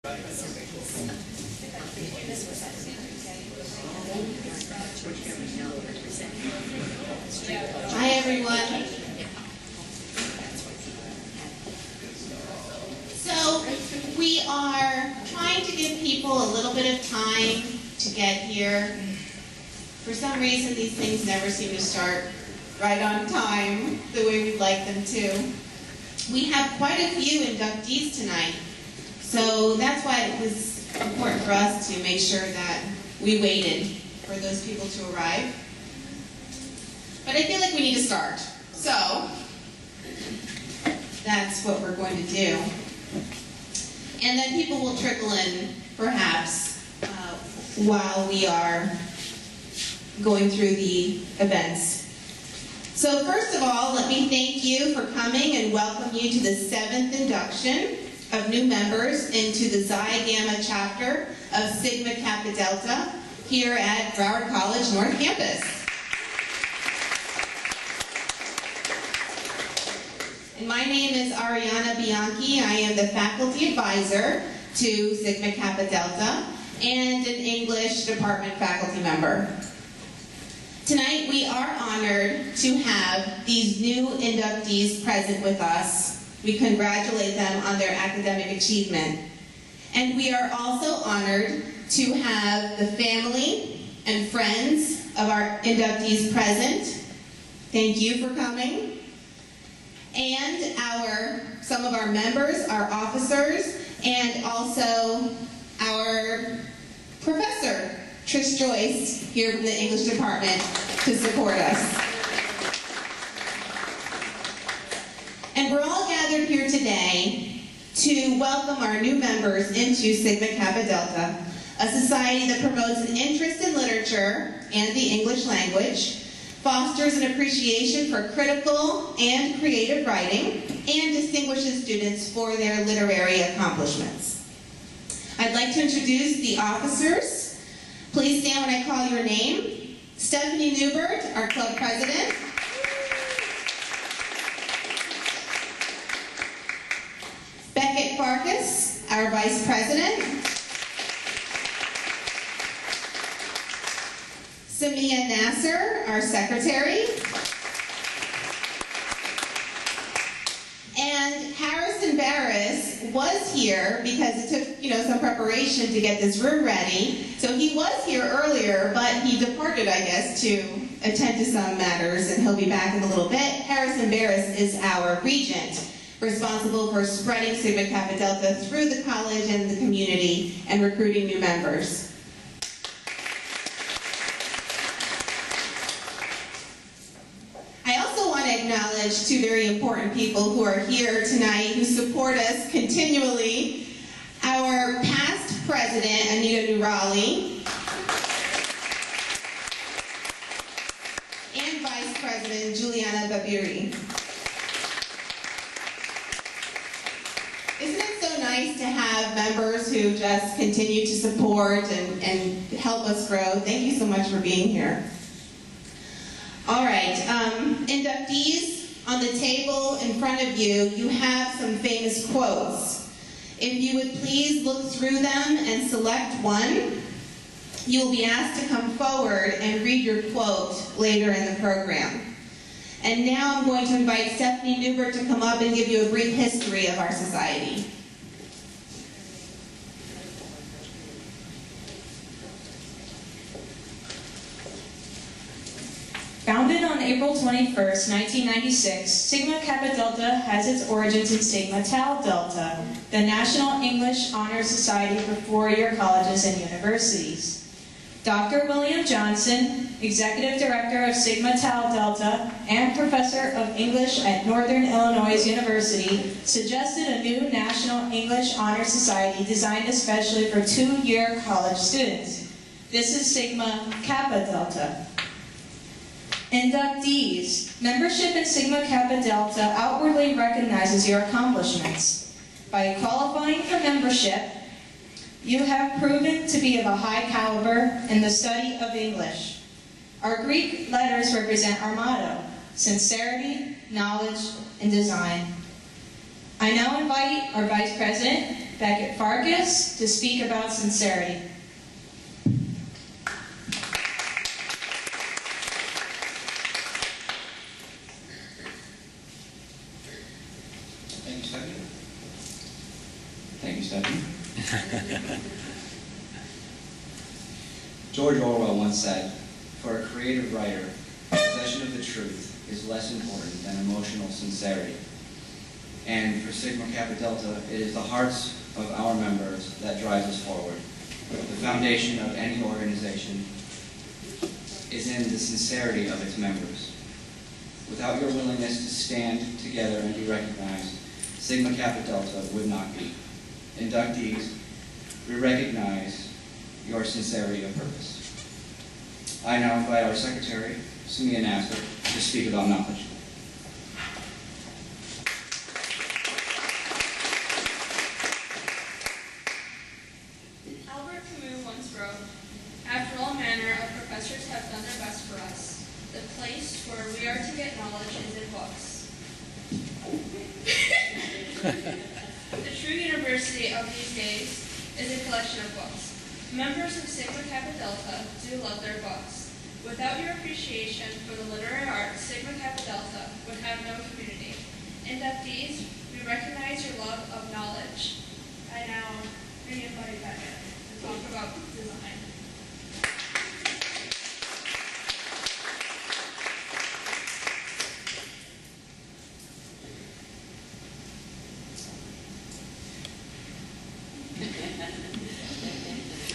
Hi everyone. So we are trying to give people a little bit of time to get here. For some reason these things never seem to start right on time the way we'd like them to. We have quite a few inductees tonight. So that's why it was important for us to make sure that we waited for those people to arrive. But I feel like we need to start. So that's what we're going to do. And then people will trickle in, perhaps, while we are going through the events. So first of all, let me thank you for coming and welcome you to the 7th induction of new members into the Xi Gamma chapter of Sigma Kappa Delta here at Broward College North Campus. And my name is Ariana Bianchi. I am the faculty advisor to Sigma Kappa Delta and an English department faculty member. Tonight we are honored to have these new inductees present with us. We congratulate them on their academic achievement. And we are also honored to have the family and friends of our inductees present. Thank you for coming. And some of our members, our officers, and also our professor, Trish Joyce, here from the English department to support us. And we're all gathered here today to welcome our new members into Sigma Kappa Delta, a society that promotes an interest in literature and the English language, fosters an appreciation for critical and creative writing, and distinguishes students for their literary accomplishments. I'd like to introduce the officers. Please stand when I call your name. Stephanie Newbert, our club president. Beckett Farkas, our vice president. Samia Nasser, our secretary. And Harrison Barris was here because it took, some preparation to get this room ready. So he was here earlier, but he departed, I guess, to attend to some matters, and he'll be back in a little bit. Harrison Barris is our regent, responsible for spreading Sigma Kappa Delta through the college and the community and recruiting new members. I also want to acknowledge two very important people who are here tonight who support us continually. Our past president, Anita Nurali, and vice president, Juliana Babiri. Isn't it so nice to have members who just continue to support and help us grow? Thank you so much for being here. All right, inductees, on the table in front of you, you have some famous quotes. If you would please look through them and select one, you will be asked to come forward and read your quote later in the program. And now I'm going to invite Stephanie Newbert to come up and give you a brief history of our society. Founded on April 21st, 1996, Sigma Kappa Delta has its origins in Sigma Tau Delta, the National English Honor Society for four-year colleges and universities. Dr. William Johnson, Executive Director of Sigma Tau Delta and Professor of English at Northern Illinois University, suggested a new National English Honor Society designed especially for two-year college students. This is Sigma Kappa Delta. Inductees. Membership in Sigma Kappa Delta outwardly recognizes your accomplishments. By qualifying for membership, you have proven to be of a high caliber in the study of English. Our Greek letters represent our motto: sincerity, knowledge, and design. I now invite our Vice President, Beckett Farkas to speak about sincerity. Thank you, Stephanie. Thank you, Stephanie. George Orwell once said, "For a creative writer, possession of the truth is less important than emotional sincerity." And for Sigma Kappa Delta, it is the hearts of our members that drives us forward. The foundation of any organization is in the sincerity of its members. Without your willingness to stand together and be recognized, Sigma Kappa Delta would not be. Inductees, we recognize your sincerity of purpose. I now invite our Secretary, Samia Nasser, to speak about knowledge. Albert Camus once wrote, "After all manner of professors have done their best for us, the place where we are to get knowledge is in books." The true university of these days is a collection of books. Members of Sigma Kappa Delta do love their books. Without your appreciation for the literary arts, Sigma Kappa Delta would have no community. Inductees, we recognize your love of knowledge. I now re-invite Beckett to talk about design.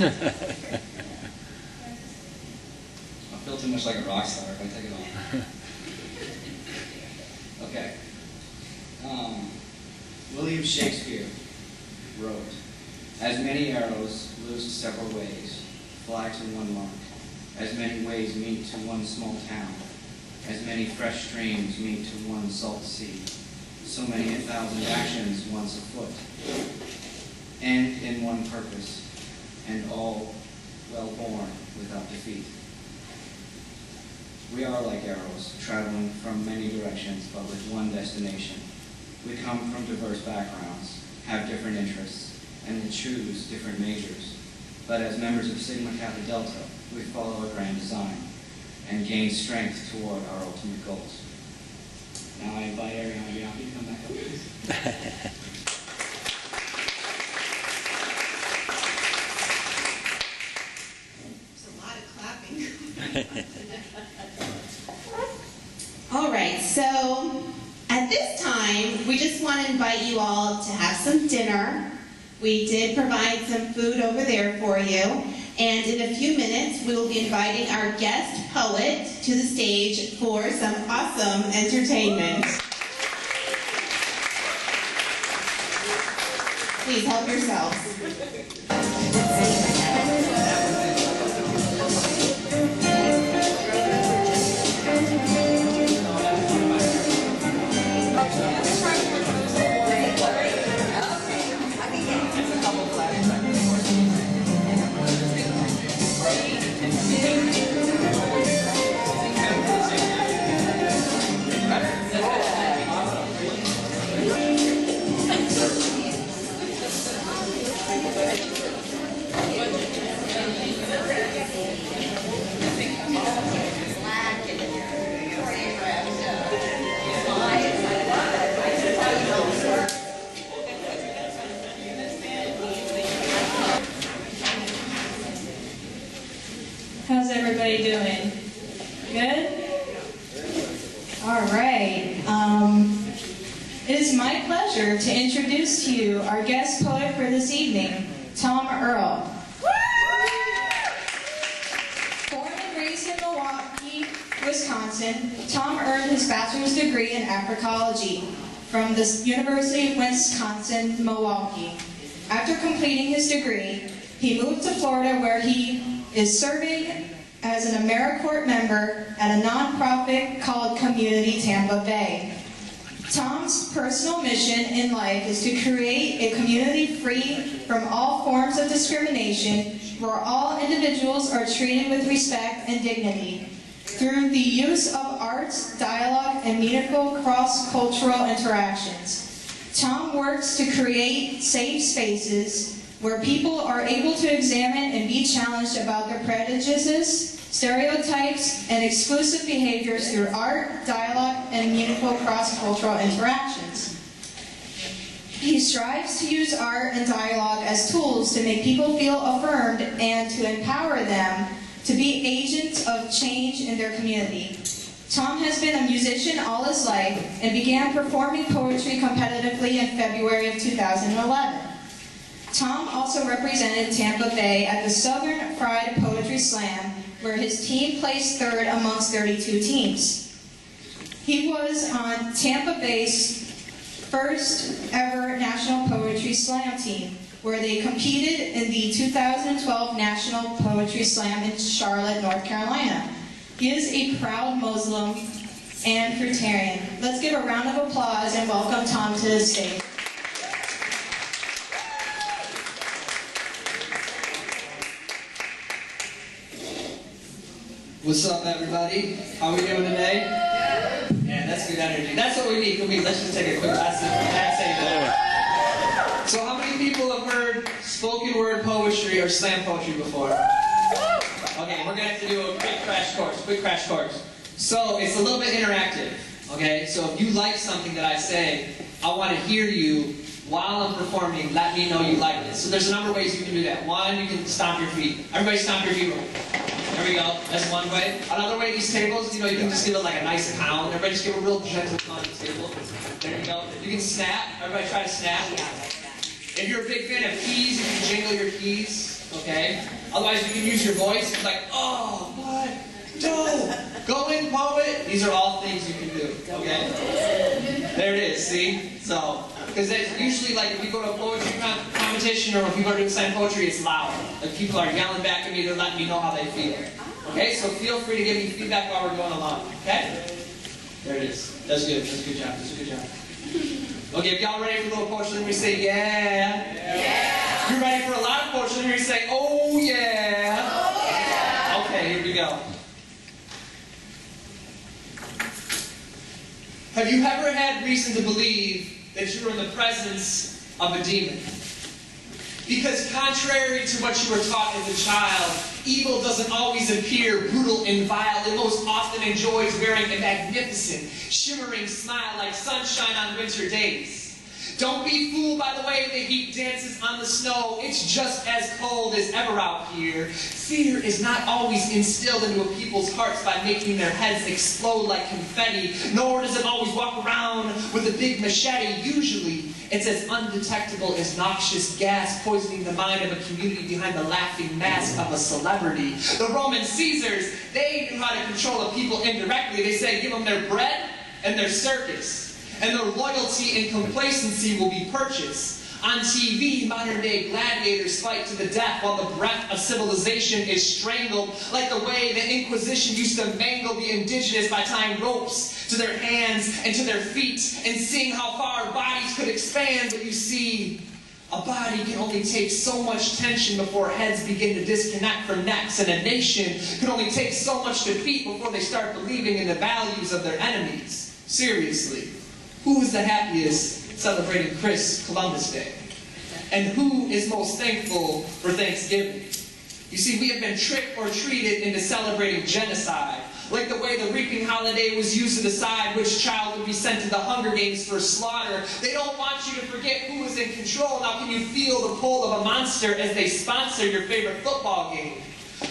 I feel too much like a rock star if I take it off. Okay. William Shakespeare wrote, "As many arrows loosed several ways, fly to one mark. As many ways meet to one small town. As many fresh streams meet to one salt sea. So many 1,000 actions once afoot. End in one purpose, and all well born without defeat." We are like arrows, traveling from many directions, but with one destination. We come from diverse backgrounds, have different interests, and will choose different majors. But as members of Sigma Kappa Delta, we follow a grand design and gain strength toward our ultimate goals. Now I invite Ariana Bianchi to come back up, please. All right, so at this time, we just want to invite you all to have some dinner. We did provide some food over there for you. And in a few minutes, we will be inviting our guest poet to the stage for some awesome entertainment. Please help yourselves. How's everybody doing? Good? All right. It is my pleasure to introduce to you our guest poet for this evening, Tom Earle. Born and raised in Milwaukee, Wisconsin, Tom earned his bachelor's degree in Africology from the University of Wisconsin-Milwaukee. After completing his degree, he moved to Florida, where he is serving as an AmeriCorps member at a nonprofit called Community Tampa Bay. Tom's personal mission in life is to create a community free from all forms of discrimination, where all individuals are treated with respect and dignity, through the use of arts, dialogue, and meaningful cross-cultural interactions. Tom works to create safe spaces where people are able to examine and be challenged about their prejudices, stereotypes, and exclusive behaviors through art, dialogue, and meaningful cross-cultural interactions. He strives to use art and dialogue as tools to make people feel affirmed and to empower them to be agents of change in their community. Tom has been a musician all his life and began performing poetry competitively in February of 2011. Tom also represented Tampa Bay at the Southern Fried Poetry Slam, where his team placed third amongst 32 teams. He was on Tampa Bay's first ever National Poetry Slam team, where they competed in the 2012 National Poetry Slam in Charlotte, North Carolina. He is a proud Muslim and Fruitarian. Let's give a round of applause and welcome Tom to the stage. What's up, everybody? How are we doing today? Yeah, that's good energy. That's what we need. Let's just take a quick lesson. So how many people have heard spoken word poetry or slam poetry before? Okay, we're going to have to do a quick crash course. So it's a little bit interactive, okay? So if you like something that I say, I want to hear you while I'm performing. Let me know you like it. So there's a number of ways you can do that. One, you can stomp your feet. Everybody stomp your feet. There we go. That's one way. Another way, these tables, you can just give it like a nice pound. Everybody just give a real gentle pound to the table. There you go. You can snap. Everybody try to snap. If you're a big fan of keys, you can jingle your keys. Okay? Otherwise, you can use your voice. It's like, oh, what? No. Go in, poet. These are all things you can do. Okay? There it is. See? So, because usually, like, if you go to a poetry competition or when people are doing slam poetry, it's loud. Like, people are yelling back at me. They're letting me know how they feel. Okay? So feel free to give me feedback while we're going along. Okay? There it is. That's good. That's a good job. That's a good job. Okay, if y'all ready for a little poetry, then we say, yeah. Yeah. If you're ready for a lot of poetry, then we say, oh, yeah. Oh, yeah. Okay, here we go. Have you ever had reason to believe that you were in the presence of a demon? Because contrary to what you were taught as a child, evil doesn't always appear brutal and vile. It most often enjoys wearing a magnificent, shimmering smile like sunshine on winter days. Don't be fooled by the way the heat dances on the snow. It's just as cold as ever out here. Fear is not always instilled into a people's hearts by making their heads explode like confetti, nor does it always walk around with a big machete. Usually, it's as undetectable as noxious gas poisoning the mind of a community behind the laughing mask of a celebrity. The Roman Caesars, they knew how to control a people indirectly. They say, give them their bread and their circus, and their loyalty and complacency will be purchased. On TV, modern-day gladiators fight to the death while the breath of civilization is strangled, like the way the Inquisition used to mangle the indigenous by tying ropes to their hands and to their feet and seeing how far bodies could expand. But you see, a body can only take so much tension before heads begin to disconnect from necks, and a nation can only take so much defeat before they start believing in the values of their enemies. Seriously, who is the happiest celebrating Columbus Day? And who is most thankful for Thanksgiving? You see, we have been tricked or treated into celebrating genocide, like the way the reaping holiday was used to decide which child would be sent to the Hunger Games for slaughter. They don't want you to forget who is in control. Now can you feel the pull of a monster as they sponsor your favorite football game?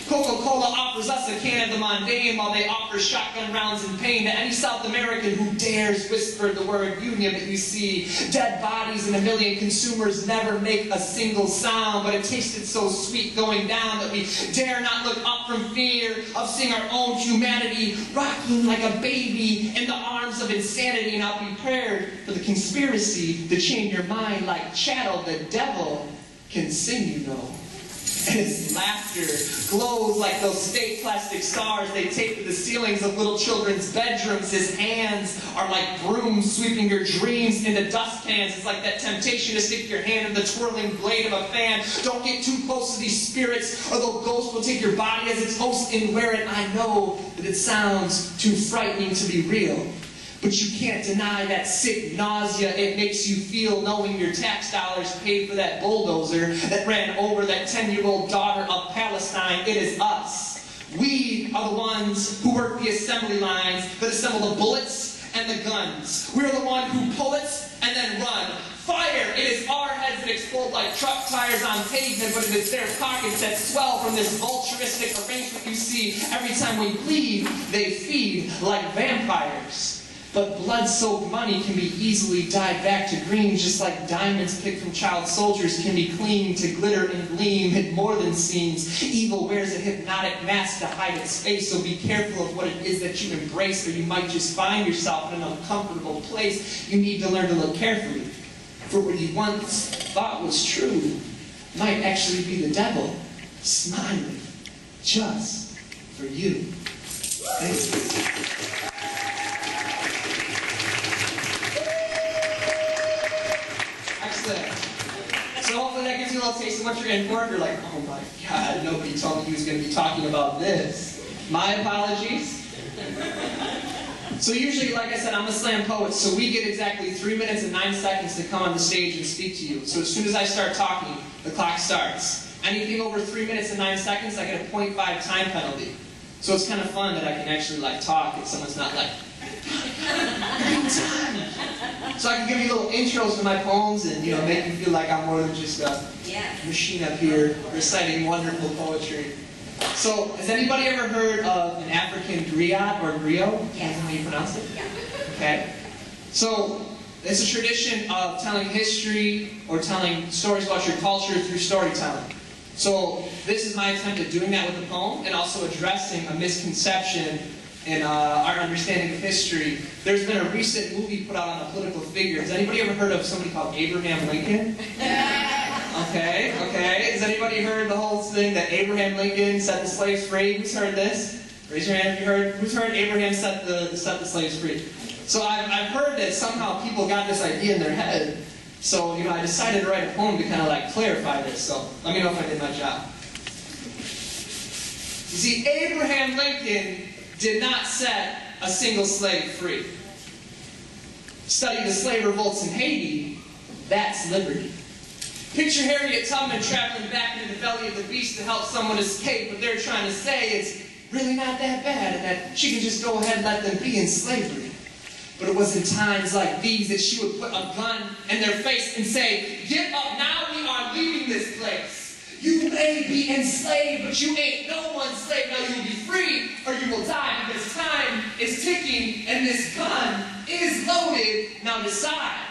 Coca-Cola offers us a can of the mundane while they offer shotgun rounds in pain to any South American who dares whisper the word union. But you see, dead bodies and a million consumers never make a single sound, but it tasted so sweet going down that we dare not look up from fear of seeing our own humanity rocking like a baby in the arms of insanity. And I'll be prepared for the conspiracy to change your mind like chattel. The devil can sing, you know. And his laughter glows like those fake plastic stars they tape to the ceilings of little children's bedrooms. His hands are like brooms sweeping your dreams into dustpans. It's like that temptation to stick your hand in the twirling blade of a fan. Don't get too close to these spirits, or the ghost will take your body as its host and wear it. I know that it sounds too frightening to be real, but But you can't deny that sick nausea it makes you feel knowing your tax dollars paid for that bulldozer that ran over that 10-year-old daughter of Palestine. It is us. We are the ones who work the assembly lines that assemble the bullets and the guns. We're the one who pull it and then run. Fire! It is our heads that explode like truck tires on pavement, but it is their pockets that swell from this vulturistic arrangement you see. Every time we bleed, they feed like vampires. But blood-soaked money can be easily dyed back to green, just like diamonds picked from child soldiers can be cleaned to glitter and gleam. It more than seems. Evil wears a hypnotic mask to hide its face, so be careful of what it is that you embrace, or you might just find yourself in an uncomfortable place. You need to learn to look carefully, for what you once thought was true might actually be the devil smiling just for you. Thanks. So hopefully that gives you a little taste of what you're in for. If you're like, oh my God, nobody told me he was going to be talking about this. My apologies. So usually, like I said, I'm a slam poet, so we get exactly 3 minutes and 9 seconds to come on the stage and speak to you. So as soon as I start talking, the clock starts. Anything over 3 minutes and 9 seconds, I get a 0.5 time penalty. So it's kind of fun that I can actually talk and someone's not like, so I can give you little intros to my poems and make you feel like I'm more than just a machine up here reciting wonderful poetry. So has anybody ever heard of an African griot or griot? Yes. Is that how you pronounce it? Yeah. Okay. So it's a tradition of telling history or telling stories about your culture through storytelling. So this is my attempt at doing that with a poem and also addressing a misconception in our understanding of history. There's been a recent movie put out on a political figure. Has anybody ever heard of somebody called Abraham Lincoln? Okay. Has anybody heard the whole thing that Abraham Lincoln set the slaves free? Who's heard this? Raise your hand if you heard. Who's heard Abraham set the slaves free? So I've heard that somehow people got this idea in their head. So I decided to write a poem to kind of clarify this. So let me know if I did my job. You see, Abraham Lincoln did not set a single slave free. Study the slave revolts in Haiti, that's liberty. Picture Harriet Tubman traveling back into the belly of the beast to help someone escape, but they're trying to say it's really not that bad and that she can just go ahead and let them be in slavery. But it was in times like these that she would put a gun in their face and say, "Get up now, we are leaving this place. You may be enslaved, but you ain't no one's slave. Now you'll be free or you will die because time is ticking and this gun is loaded. Now decide."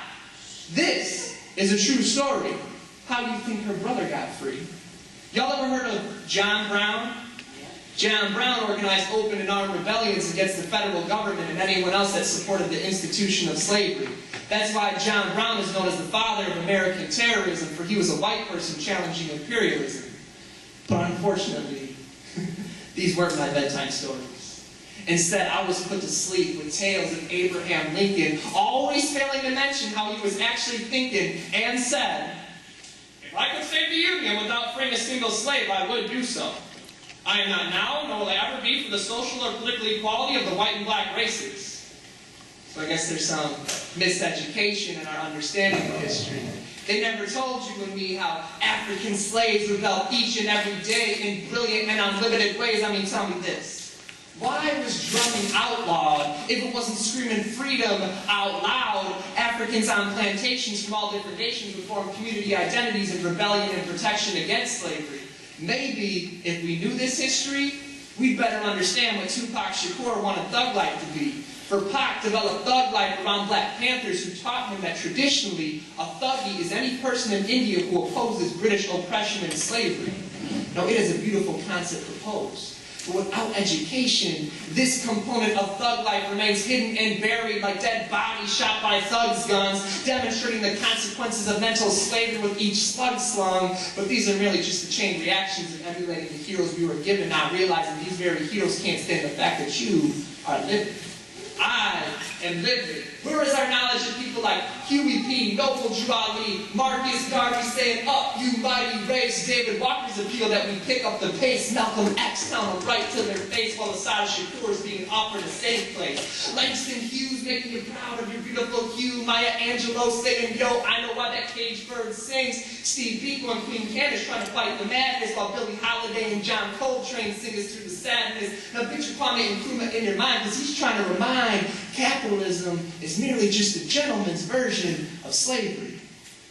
This is a true story. How do you think her brother got free? Y'all ever heard of John Brown? John Brown organized open and armed rebellions against the federal government and anyone else that supported the institution of slavery. That's why John Brown is known as the father of American terrorism, for he was a white person challenging imperialism. But unfortunately, these weren't my bedtime stories. Instead, I was put to sleep with tales of Abraham Lincoln, always failing to mention how he was actually thinking and said, "If I could save the Union without freeing a single slave, I would do so. I am not now, nor will I ever be, for the social or political equality of the white and black races." So I guess there's some miseducation in our understanding of history. They never told you and me how African slaves rebelled each and every day in brilliant and unlimited ways. I mean, tell me this. Why was drumming outlawed if it wasn't screaming freedom out loud? Africans on plantations from all different nations would form community identities in rebellion and protection against slavery. Maybe if we knew this history, we'd better understand what Tupac Shakur wanted thug life to be. For Pac developed thug life around Black Panthers who taught him that traditionally a thuggy is any person in India who opposes British oppression and slavery. Now it is a beautiful concept proposed. But without education, this component of thug life remains hidden and buried like dead bodies shot by thugs' guns, demonstrating the consequences of mental slavery with each slug slung. But these are merely just the chain reactions of emulating the heroes we were given, not realizing these very heroes can't stand the fact that you are living. I am living. Where is our knowledge of people like Huey P., Noble Drew Ali, Marcus Garvey saying, "Up, you mighty race," David Walker's appeal that we pick up the pace, Malcolm X telling them right to their face while Assad Shakur is being offered a safe place, Langston Hughes making you proud of your beautiful hue. Maya Angelou saying, yo, I know why that caged bird sings. Steve Biko and Queen Candace trying to fight the madness, while Billie Holiday and John Coltrane sing us through the sadness. Now picture Kwame Nkrumah in your mind, because he's trying to remind capitalism is merely just a gentleman's version of slavery.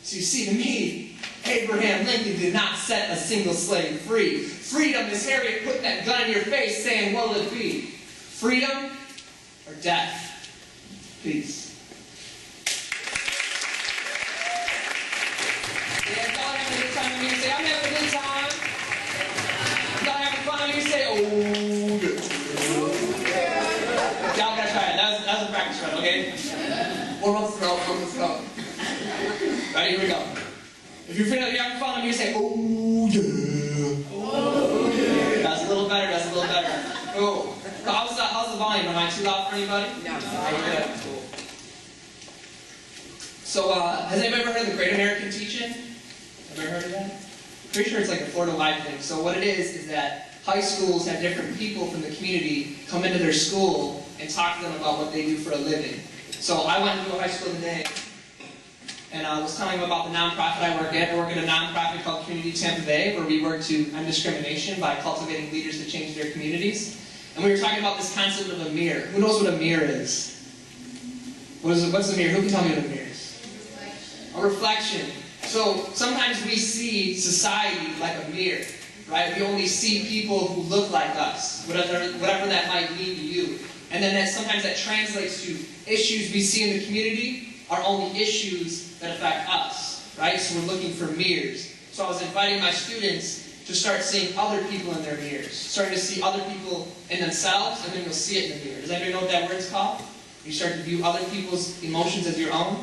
So you see, to me, Abraham Lincoln did not set a single slave free. Freedom is Harriet putting that gun in your face saying, what will it be? Freedom or death? Peace. Yeah, y'all having a good time with me? Say, I'm having a good time. Y'all having fun with me? Say, oh, yeah. Y'all gotta try it. That was a practice run, okay? Warm up the throat, warm the throat. Ready, here we go. If you're feeling like you're having fun with me, say, oh, yeah. Oh, yeah. That's a little better, that's a little better. Cool. How's the volume? Am I too loud for anybody? No. Good. Cool. So, has anybody ever heard of the Great American Teach-In? Have you ever heard of that? Pretty sure it's like a Florida-wide thing. So what it is that high schools have different people from the community come into their school and talk to them about what they do for a living. So I went to a high school today, and I was telling them about the nonprofit I work at. I work at a nonprofit called Community Tampa Bay, where we work to end discrimination by cultivating leaders to change their communities. And we were talking about this concept of a mirror. Who knows what a mirror is? What's a mirror? Who can tell me what a mirror is? A reflection. So sometimes we see society like a mirror, right? We only see people who look like us, whatever that might mean to you. And then sometimes that translates to issues we see in the community are only issues that affect us, right? So we're looking for mirrors. So I was inviting my students to start seeing other people in their mirrors, starting to see other people in themselves, and then you'll see it in the mirror. Does anybody know what that word's called? You start to view other people's emotions as your own?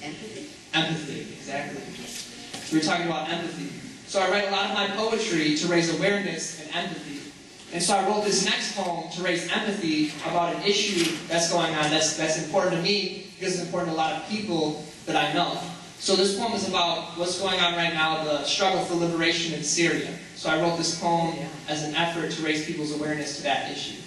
Empathy. Empathy, exactly. So we're talking about empathy. So I write a lot of my poetry to raise awareness and empathy. And so I wrote this next poem to raise empathy about an issue that's going on that's important to me because it's important to a lot of people that I know. So this poem is about what's going on right now, the struggle for liberation in Syria. So I wrote this poem as an effort to raise people's awareness to that issue.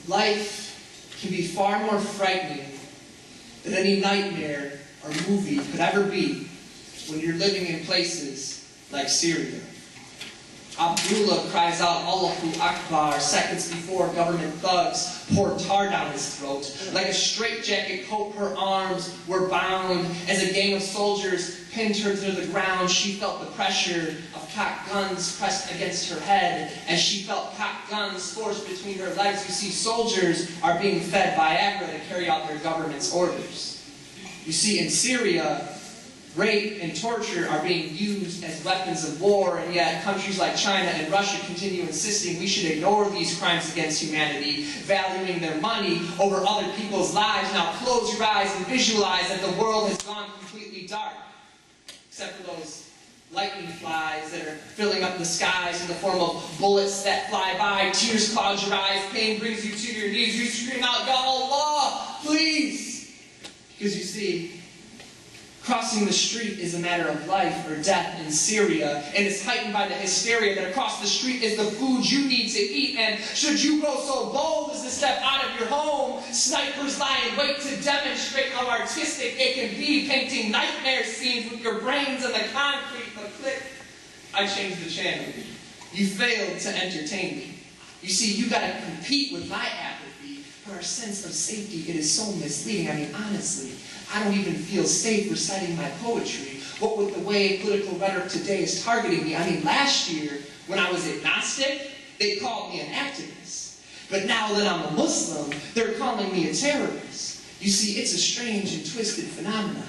Life can be far more frightening than any nightmare or movie could ever be when you're living in places like Syria. Abdullah cries out, Allahu Akbar, seconds before government thugs pour tar down his throat. Like a straitjacket coat, her arms were bound. As a gang of soldiers pinned her to the ground, she felt the pressure of cocked guns pressed against her head. As she felt cocked guns forced between her legs, you see soldiers are being fed Viagra to carry out their government's orders. You see, in Syria, rape and torture are being used as weapons of war, and yet countries like China and Russia continue insisting we should ignore these crimes against humanity, valuing their money over other people's lives. Now close your eyes and visualize that the world has gone completely dark, except for those lightning flies that are filling up the skies in the form of bullets that fly by. Tears cloud your eyes, pain brings you to your knees. You scream out, Ya Allah, please! Because you see, crossing the street is a matter of life or death in Syria, and it's heightened by the hysteria that across the street is the food you need to eat. And should you grow so bold as to step out of your home, snipers lie in wait to demonstrate how artistic it can be, painting nightmare scenes with your brains on the concrete. But click, I changed the channel. You failed to entertain me. You see, you got to compete with my apathy. For our sense of safety, it is so misleading. I mean, honestly, I don't even feel safe reciting my poetry. What with the way political rhetoric today is targeting me. I mean, last year, when I was agnostic, they called me an activist. But now that I'm a Muslim, they're calling me a terrorist. You see, it's a strange and twisted phenomenon.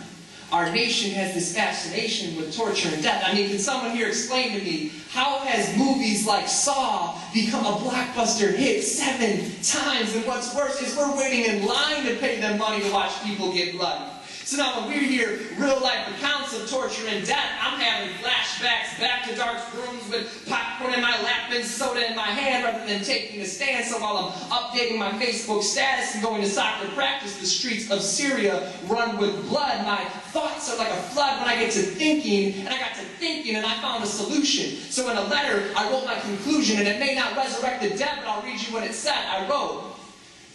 Our nation has this fascination with torture and death. I mean, can someone here explain to me, how has movies like Saw become a blockbuster hit 7 times? And what's worse is we're waiting in line to pay them money to watch people get bloody. So now when we hear real-life accounts of torture and death, I'm having flashbacks back to dark rooms with popcorn in my lap and soda in my hand rather than taking a stand. So while I'm updating my Facebook status and going to soccer practice, the streets of Syria run with blood. My thoughts are like a flood when I get to thinking, and I got to thinking and I found a solution. So in a letter, I wrote my conclusion, and it may not resurrect the dead, but I'll read you what it said. I wrote,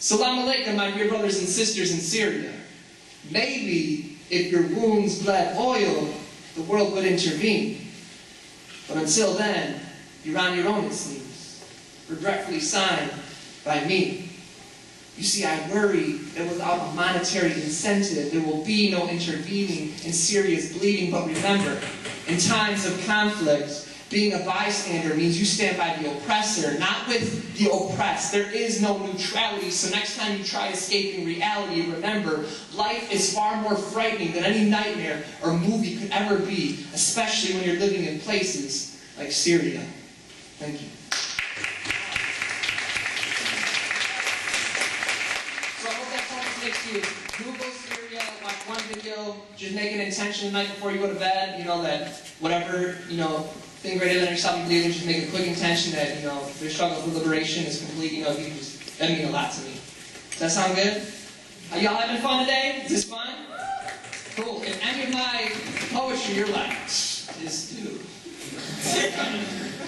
Salam alaikum, my dear brothers and sisters in Syria. Maybe if your wounds bled oil, the world would intervene. But until then, you're on your own, it seems. Regretfully signed by me. You see, I worry that without a monetary incentive, there will be no intervening in Syria's bleeding. But remember, in times of conflict, being a bystander means you stand by the oppressor, not with the oppressed. There is no neutrality, so next time you try escaping reality, remember, life is far more frightening than any nightmare or movie could ever be, especially when you're living in places like Syria. Thank you. So I hope that comment makes you Google Syria, watch one video, just make an intention the night before you go to bed, that whatever, thing greater than yourself you believe in, just make a quick intention that, their struggle for liberation is complete, that means a lot to me. Does that sound good? Are y'all having fun today? Is this fun? Cool. If any of my poetry you're like, this dude,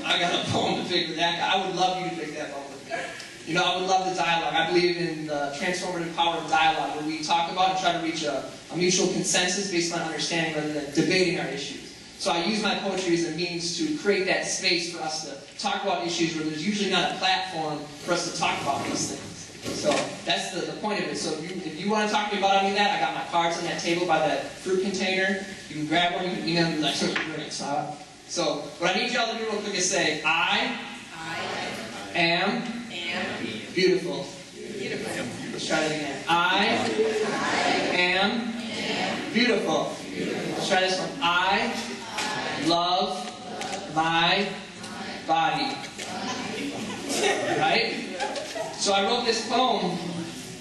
I got a poem to pick with that guy, I would love you to pick that poem with me. I would love the dialogue. I believe in the transformative power of dialogue, where we talk about and try to reach a mutual consensus based on understanding rather than debating our issues. So I use my poetry as a means to create that space for us to talk about issues where there's usually not a platform for us to talk about these things. So that's the point of it. So if you want to talk to me about any of that, I got my cards on that table by that fruit container. You can grab one, you can email me, like, so what I need y'all to do real quick is say, I am beautiful. Let's try that again. I am beautiful. Let's try this one. I love my body. Right? So I wrote this poem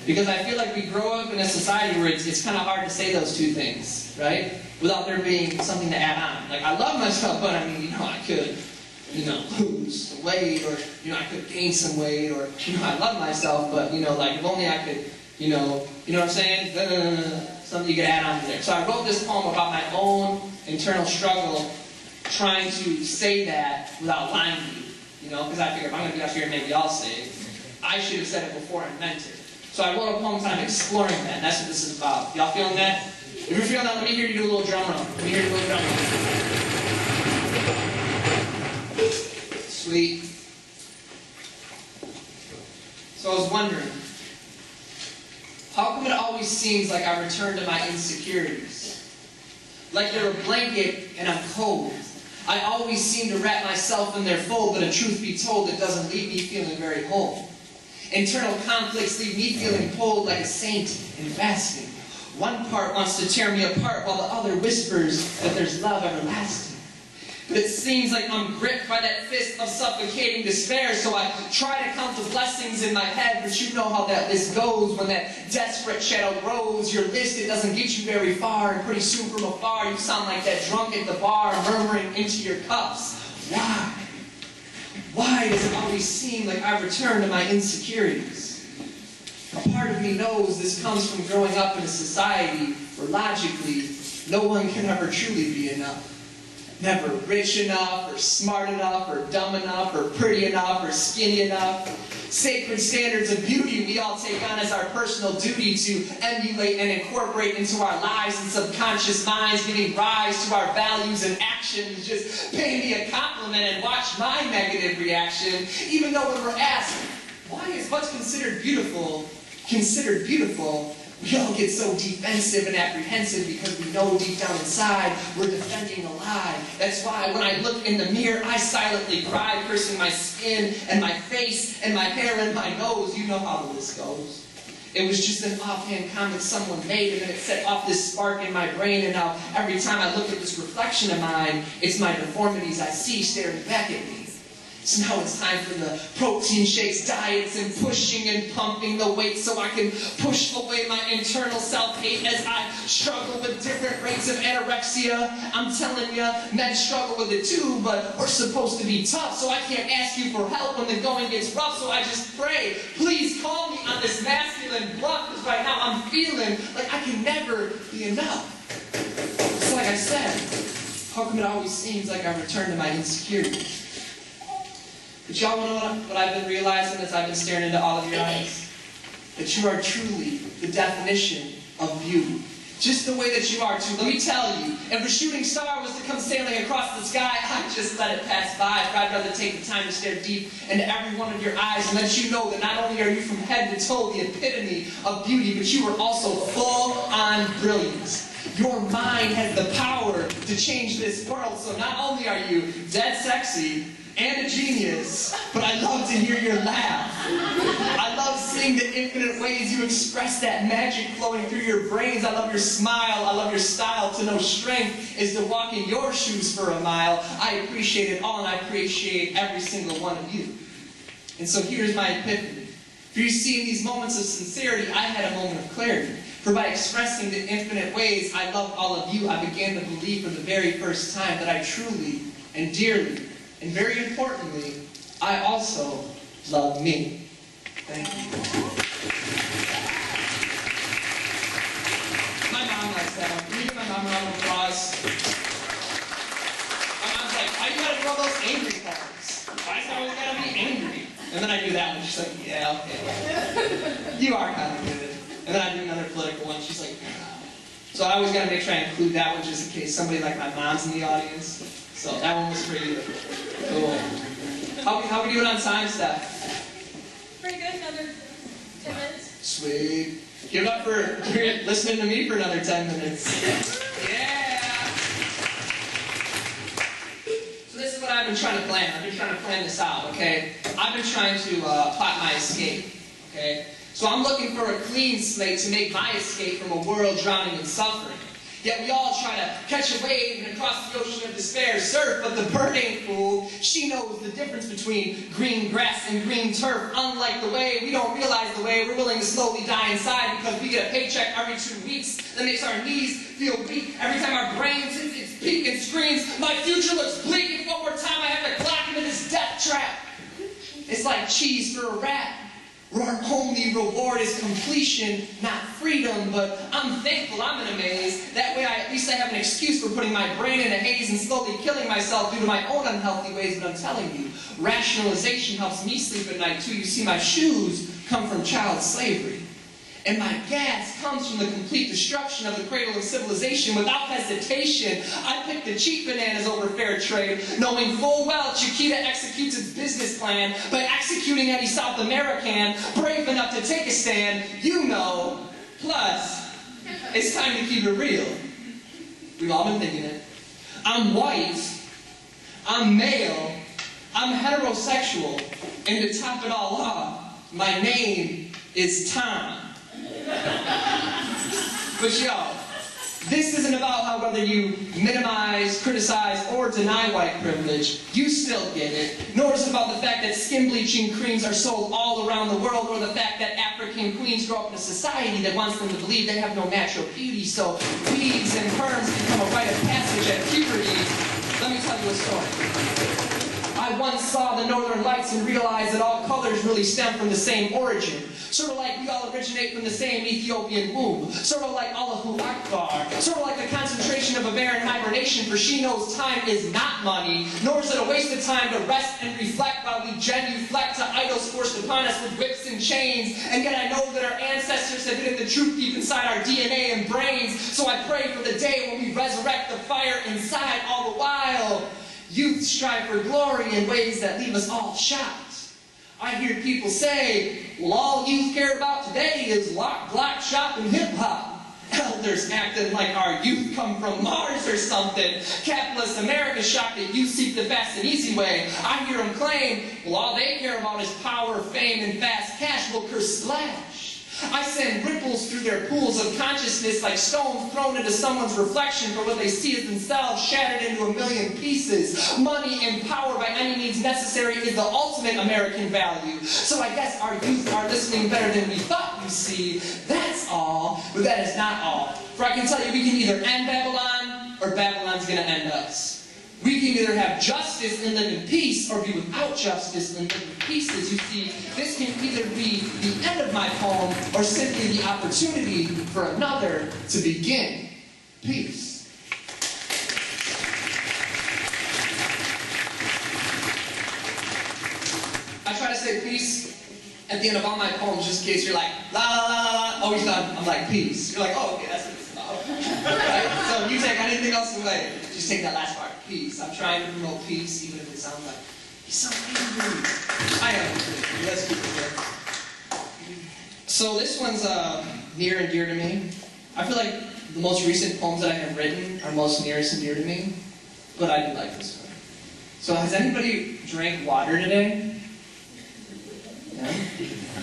because I feel like we grow up in a society where it's kind of hard to say those two things, right? Without there being something to add on. Like, I love myself, but I mean, I could, lose some weight, or, I could gain some weight, or, I love myself, but, like, if only I could, you know what I'm saying? Something you could add on to there. So I wrote this poem about my own internal struggle trying to say that without lying to you, because I figured if I'm going to be up here and make y'all say it, I should have said it before I meant it. So I wrote a poem time exploring that, and that's what this is about. Y'all feeling that? If you're feeling that, let me hear you do a little drum roll. Let me hear you do a little drum roll. Sweet. So I was wondering, how come it always seems like I return to my insecurities? Like they're a blanket and I'm cold. I always seem to wrap myself in their fold, but a truth be told, it doesn't leave me feeling very whole. Internal conflicts leave me feeling cold like a saint in fasting. One part wants to tear me apart while the other whispers that there's love everlasting. But it seems like I'm gripped by that fist of suffocating despair, so I try to count the blessings in my head, but you know how that list goes. When that desperate shadow grows, your list, it doesn't get you very far, and pretty soon from afar you sound like that drunk at the bar murmuring into your cups. Why? Why does it always seem like I return to my insecurities? A part of me knows this comes from growing up in a society where logically no one can ever truly be enough. Never rich enough, or smart enough, or dumb enough, or pretty enough, or skinny enough. Sacred standards of beauty we all take on as our personal duty to emulate and incorporate into our lives and subconscious minds, giving rise to our values and actions. Just pay me a compliment and watch my negative reaction. Even though when we're asked, why is what's considered beautiful, we all get so defensive and apprehensive because we know deep down inside we're defending a lie. That's why when I look in the mirror, I silently cry, cursing my skin and my face and my hair and my nose. You know how the list goes. It was just an offhand comment someone made, and then it set off this spark in my brain, and now every time I look at this reflection of mine, it's my deformities I see staring back at me. So now it's time for the protein shakes, diets, and pushing and pumping the weight so I can push away my internal self-hate as I struggle with different rates of anorexia. I'm telling you, men struggle with it too, but we're supposed to be tough, so I can't ask you for help when the going gets rough, so I just pray, please call me on this masculine bluff, because right now I'm feeling like I can never be enough. So like I said, how come it always seems like I return to my insecurities? But y'all know what I've been realizing as I've been staring into all of your eyes? That you are truly the definition of beauty. Just the way that you are too. Let me tell you, if a shooting star was to come sailing across the sky, I'd just let it pass by. I'd rather take the time to stare deep into every one of your eyes and let you know that not only are you from head to toe the epitome of beauty, but you are also full on brilliance. Your mind has the power to change this world, so not only are you dead sexy and a genius, but I love to hear your laugh. I love seeing the infinite ways you express that magic flowing through your brains. I love your smile. I love your style. To know strength is to walk in your shoes for a mile. I appreciate it all, and I appreciate every single one of you. And so here's my epiphany. For you see, in these moments of sincerity, I had a moment of clarity. For by expressing the infinite ways I love all of you, I began to believe for the very first time that I truly and dearly, and very importantly, I also love me. Thank you. My mom likes that one. Can you give my mom a round of applause? My mom's like, why you gotta do all those angry parts? Why is it always gotta be angry? And then I do that one. She's like, yeah, okay. You are kind of good. And then I do another political one. She's like, so I always gotta make sure I include that one just in case somebody like my mom's in the audience. So that one was for you. Cool. How we doing on time, Steph? Pretty good, another 10 minutes. Sweet. Give it up for listening to me for another 10 minutes. Yeah! So this is what I've been trying to plan. I've been trying to plan this out, okay? I've been trying to plot my escape, okay? So I'm looking for a clean slate to make my escape from a world drowning in suffering. Yet we all try to catch a wave and across the ocean of despair surf, but the bird ain't fooled. She knows the difference between green grass and green turf. Unlike the way, we don't realize the way we're willing to slowly die inside because we get a paycheck every 2 weeks that makes our knees feel weak. Every time our brains hit its peak and screams, my future looks bleak, and one more time I have to clock into this death trap. It's like cheese for a rat. Our only reward is completion, not freedom, but I'm thankful, I'm in a maze. That way at least I have an excuse for putting my brain in a haze and slowly killing myself due to my own unhealthy ways. But I'm telling you, rationalization helps me sleep at night too. You see, my shoes come from child slavery. And my gas comes from the complete destruction of the cradle of civilization. Without hesitation, I pick the cheap bananas over fair trade, knowing full well Chiquita executes its business plan by executing any South American brave enough to take a stand. You know. Plus, it's time to keep it real. We've all been thinking it. I'm white. I'm male. I'm heterosexual. And to top it all off, my name is Tom. But yo, this isn't about whether you minimize, criticize, or deny white privilege. You still get it. Nor is it about the fact that skin bleaching creams are sold all around the world, or the fact that African queens grow up in a society that wants them to believe they have no natural beauty, so weaves and perms become a rite of passage at puberty. Let me tell you a story. I once saw the Northern Lights and realized that all colors really stem from the same origin. Sort of like we all originate from the same Ethiopian womb. Sort of like Allahu Akbar. Sort of like the concentration of a bear in hibernation, for she knows time is not money, nor is it a waste of time to rest and reflect while we genuflect to idols forced upon us with whips and chains. And yet I know that our ancestors have hidden the truth deep inside our DNA and brains, so I pray for the day when we resurrect the fire inside. All the while, youth strive for glory in ways that leave us all shocked. I hear people say, well, all youth care about today is lock, block, shop, and hip-hop. Elders acting like our youth come from Mars or something. Capitalist America shocked that youth seek the fast and easy way. I hear them claim, well, all they care about is power, fame, and fast cash. Well, curse slash. I send ripples through their pools of consciousness like stones thrown into someone's reflection, for what they see is themselves shattered into a million pieces. Money and power by any means necessary is the ultimate American value. So I guess our youth are listening better than we thought, you see. That's all, but that is not all. For I can tell you, we can either end Babylon, or Babylon's going to end us. We can either have justice and live in peace, or be without justice and live in pieces. You see, this can either be the end of my poem, or simply the opportunity for another to begin. Peace. I try to say peace at the end of all my poems, just in case you're like, la la la la la, oh, he's done. I'm like, peace. You're like, oh, okay, that's what it's about. Right? So if you take anything else away, just take that last part, peace. I'm trying to promote peace, even if it sounds like, he's so angry. I am. Let's keep it there. So this one's near and dear to me. I feel like the most recent poems that I have written are most nearest and dear to me, but I do like this one. So has anybody drank water today? Yeah?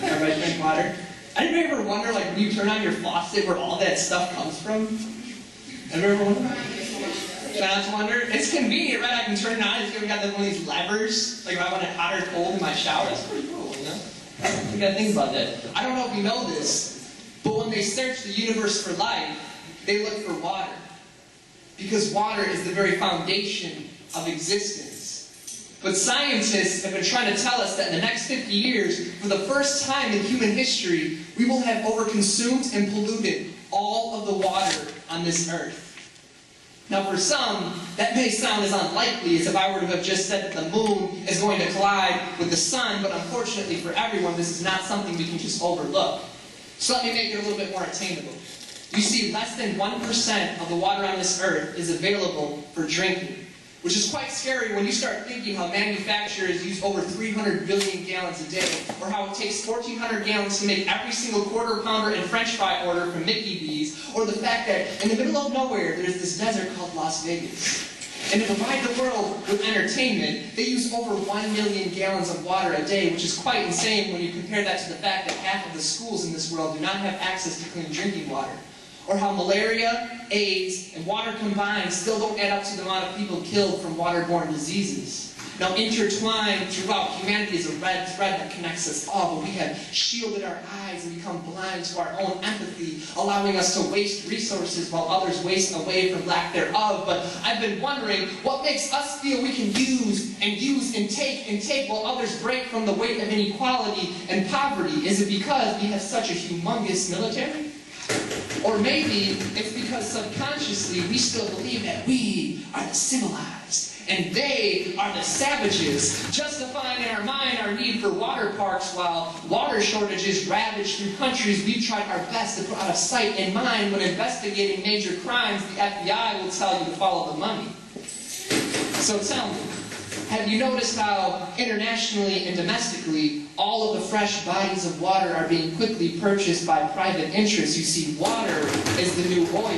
Everybody drink water? Anybody ever wonder, like, when you turn on your faucet, where all that stuff comes from? Anybody ever wonder? Try not to wonder. It's convenient, right? I can turn it on. It's got one of these levers. Like if I want it hot or cold in my shower, that's pretty cool, you know? You gotta think about that. I don't know if you know this, but when they search the universe for life, they look for water. Because water is the very foundation of existence. But scientists have been trying to tell us that in the next 50 years, for the first time in human history, we will have overconsumed and polluted all of the water on this earth. Now for some, that may sound as unlikely as if I were to have just said that the moon is going to collide with the sun, but unfortunately for everyone, this is not something we can just overlook. So let me make it a little bit more attainable. You see, less than 1% of the water on this earth is available for drinking, which is quite scary when you start thinking how manufacturers use over 300 billion gallons a day, or how it takes 1,400 gallons to make every single quarter pounder and french fry order from Mickey D's, or the fact that in the middle of nowhere there's this desert called Las Vegas. And to provide the world with entertainment, they use over 1 million gallons of water a day, which is quite insane when you compare that to the fact that half of the schools in this world do not have access to clean drinking water. Or how malaria, AIDS, and water combined still don't add up to the amount of people killed from waterborne diseases. Now intertwined throughout humanity is a red thread that connects us all, but we have shielded our eyes and become blind to our own empathy, allowing us to waste resources while others waste away from lack thereof. But I've been wondering, what makes us feel we can use and take while others break from the weight of inequality and poverty? Is it because we have such a humongous military? Or maybe it's because subconsciously we still believe that we are the civilized and they are the savages, justifying in our mind our need for water parks while water shortages ravage through countries we've tried our best to put out of sight and mind. When investigating major crimes, the FBI will tell you to follow the money. So tell me, have you noticed how internationally and domestically all of the fresh bodies of water are being quickly purchased by private interests? You see, water is the new oil.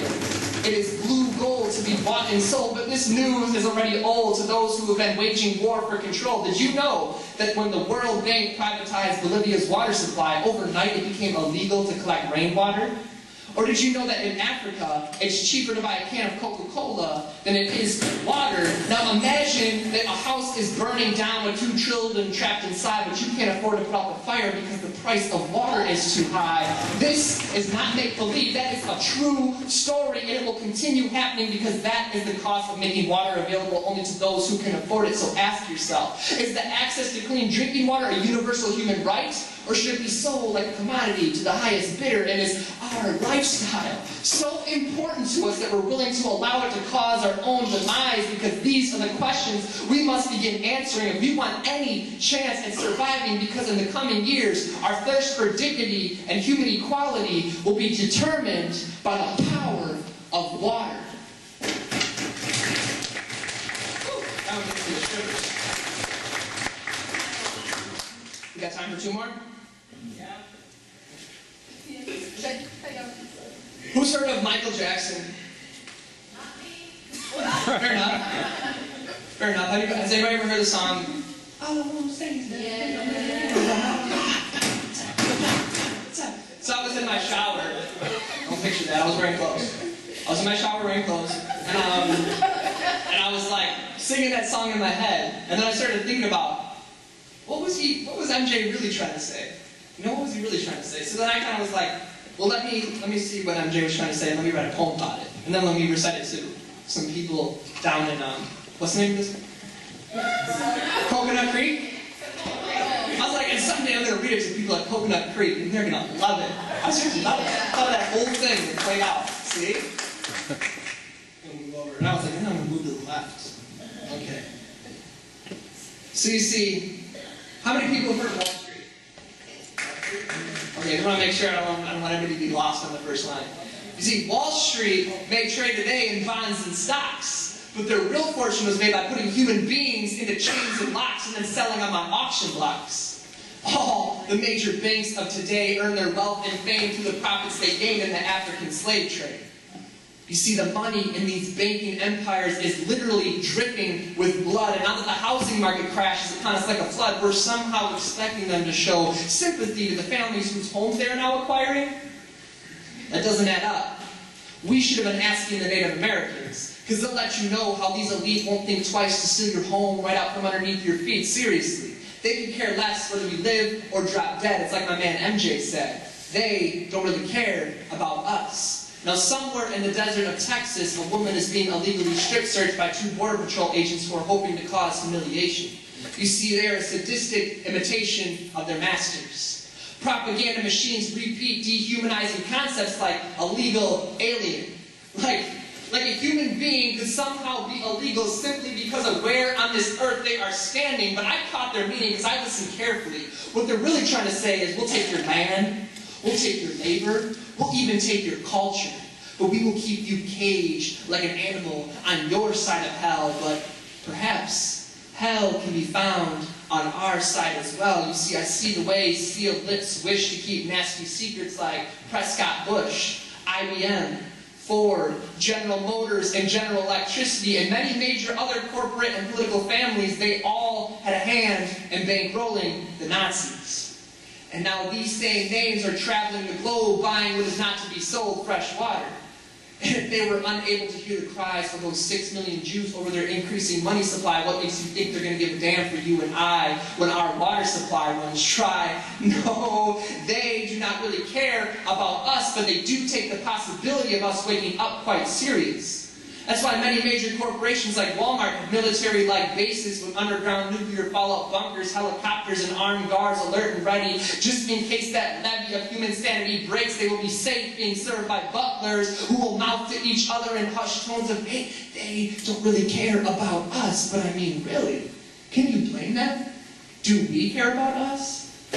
It is blue gold to be bought and sold, but this news is already old to those who have been waging war for control. Did you know that when the World Bank privatized Bolivia's water supply, overnight it became illegal to collect rainwater? Or did you know that in Africa, it's cheaper to buy a can of Coca-Cola than it is water? Now imagine that a house is burning down with 2 children trapped inside, but you can't afford to put out the fire because the price of water is too high. This is not make-believe. That is a true story, and it will continue happening because that is the cost of making water available only to those who can afford it. So ask yourself, is the access to clean drinking water a universal human right? Or should it be sold like a commodity to the highest bidder? And is our lifestyle so important to us that we're willing to allow it to cause our own demise? Because these are the questions we must begin answering if we want any chance at surviving, because in the coming years, our thirst for dignity and human equality will be determined by the power of water. We got time for 2 more? Yeah. Who's heard of Michael Jackson? Not me. Fair enough. Fair enough. Has anybody ever heard the song? Oh, say that. So I was picture that. I was wearing clothes. I was in my shower wearing clothes, and I was like singing that song in my head, and then I started thinking about what was MJ really trying to say? You know, what was he really trying to say? So then I kind of was like, well, let me see what MJ was trying to say, and let me write a poem about it, and then let me recite it to some people down in what's the name of this? Coconut Creek. I was like, and someday I'm going to read it to people at Coconut Creek, and they're going to love it. I was just love that whole thing that played out. See? I'm going to move over. And I was like, then I'm going to move to the left. Okay. So you see, how many people have heard of Wall Street? Okay, I want to make sure I don't want anybody to be lost on the first line. You see, Wall Street may trade today in bonds and stocks, but their real fortune was made by putting human beings into chains and locks and then selling them on auction blocks. All the major banks of today earn their wealth and fame through the profits they gained in the African slave trade. You see, the money in these banking empires is literally dripping with blood, and now that the housing market crashes upon us like a flood, we're somehow expecting them to show sympathy to the families whose homes they are now acquiring. That doesn't add up. We should have been asking the Native Americans, because they'll let you know how these elite won't think twice to steal your home right out from underneath your feet. Seriously. They can care less whether we live or drop dead. It's like my man MJ said. They don't really care about us. Now, somewhere in the desert of Texas, a woman is being illegally strip searched by 2 Border Patrol agents who are hoping to cause humiliation. You see, they are a sadistic imitation of their masters. Propaganda machines repeat dehumanizing concepts like illegal alien. Like a human being could somehow be illegal simply because of where on this earth they are standing, but I caught their meaning because I listened carefully. What they're really trying to say is, we'll take your land, we'll take your labor, we'll even take your culture, but we will keep you caged like an animal on your side of hell, but perhaps hell can be found on our side as well. You see, I see the way sealed lips wish to keep nasty secrets like Prescott Bush, IBM, Ford, General Motors, and General Electricity, and many major other corporate and political families. They all had a hand in bankrolling the Nazis. And now these same names are traveling the globe buying what is not to be sold, fresh water. And if they were unable to hear the cries of those 6 million Jews over their increasing money supply, what makes you think they're going to give a damn for you and I when our water supply runs dry? No, they do not really care about us, but they do take the possibility of us waking up quite serious. That's why many major corporations like Walmart have military-like bases with underground nuclear fallout bunkers, helicopters, and armed guards alert and ready. Just in case that levee of human sanity breaks, they will be safe being served by butlers who will mouth to each other in hushed tones of, hey, they don't really care about us. But I mean, really, can you blame them? Do we care about us?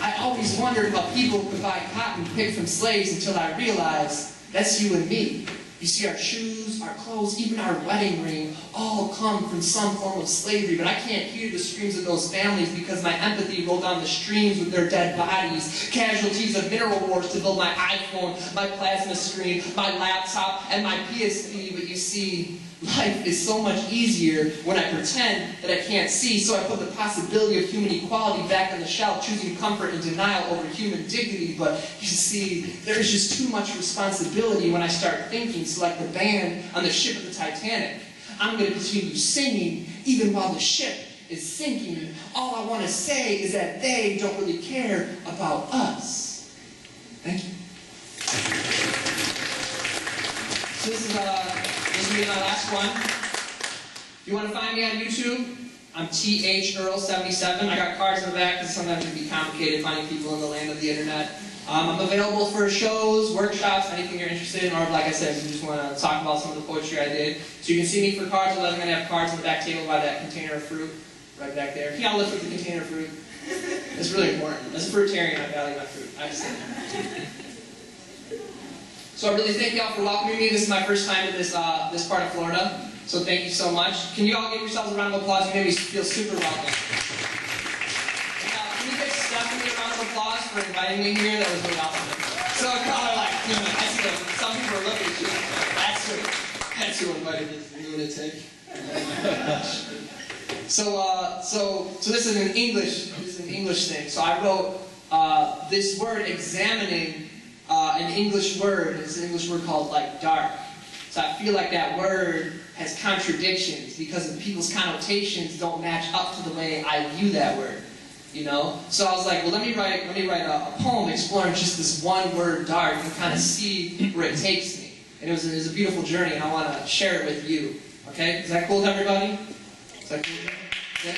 I always wondered how people could buy cotton picked from slaves until I realized that's you and me. You see, our shoes, our clothes, even our wedding ring all come from some form of slavery, but I can't hear the screams of those families because my empathy rolled down the streams with their dead bodies, casualties of mineral wars to build my iPhone, my plasma screen, my laptop, and my PSP. But you see, life is so much easier when I pretend that I can't see, so I put the possibility of human equality back on the shelf, choosing comfort and denial over human dignity. But you see, there's just too much responsibility when I start thinking. So like the band on the ship of the Titanic, I'm going to continue singing even while the ship is sinking. All I want to say is that they don't really care about us. Thank you. So this will be my last one. If you want to find me on YouTube, I'm THEarl77. I got cards in the back because sometimes it can be complicated finding people in the land of the internet. I'm available for shows, workshops, anything you're interested in, or like I said, if you just want to talk about some of the poetry I did. So you can see me for cards. I'm going to have cards on the back table by that container of fruit right back there. Can y'all lift with the container of fruit? It's really important. As a fruitarian, I value my fruit. I just So I really thank y'all for welcoming me. This is my first time in this part of Florida. So thank you so much. Can you all give yourselves a round of applause? You made me feel super welcome. Can you give Stephanie a round of applause for inviting me here? That was really awesome. So y'all are like, I see them. Some people are looking at you. That's who invited this lunatic. So this is an English thing. So I wrote this word examining an English word. It's an English word called like dark. So I feel like that word has contradictions because of people's connotations don't match up to the way I view that word. You know? So I was like, well, let me write a poem exploring just this one word, dark, and kind of see where it takes me. And it was a beautiful journey, and I want to share it with you. Okay? Is that cool with everybody? Is that cool? Yeah?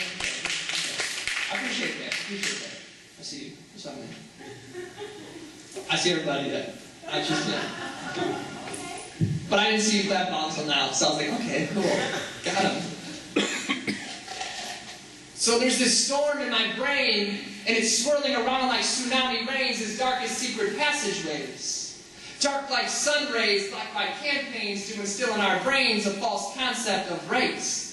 I appreciate that. I see you. What's up, man? I see everybody there. I just did. But I didn't see you clap until now, so I was like, okay, cool. Got him. So there's this storm in my brain, and it's swirling around like tsunami rains as dark as secret passageways. Dark like sun rays, black like campaigns to instill in our brains a false concept of race.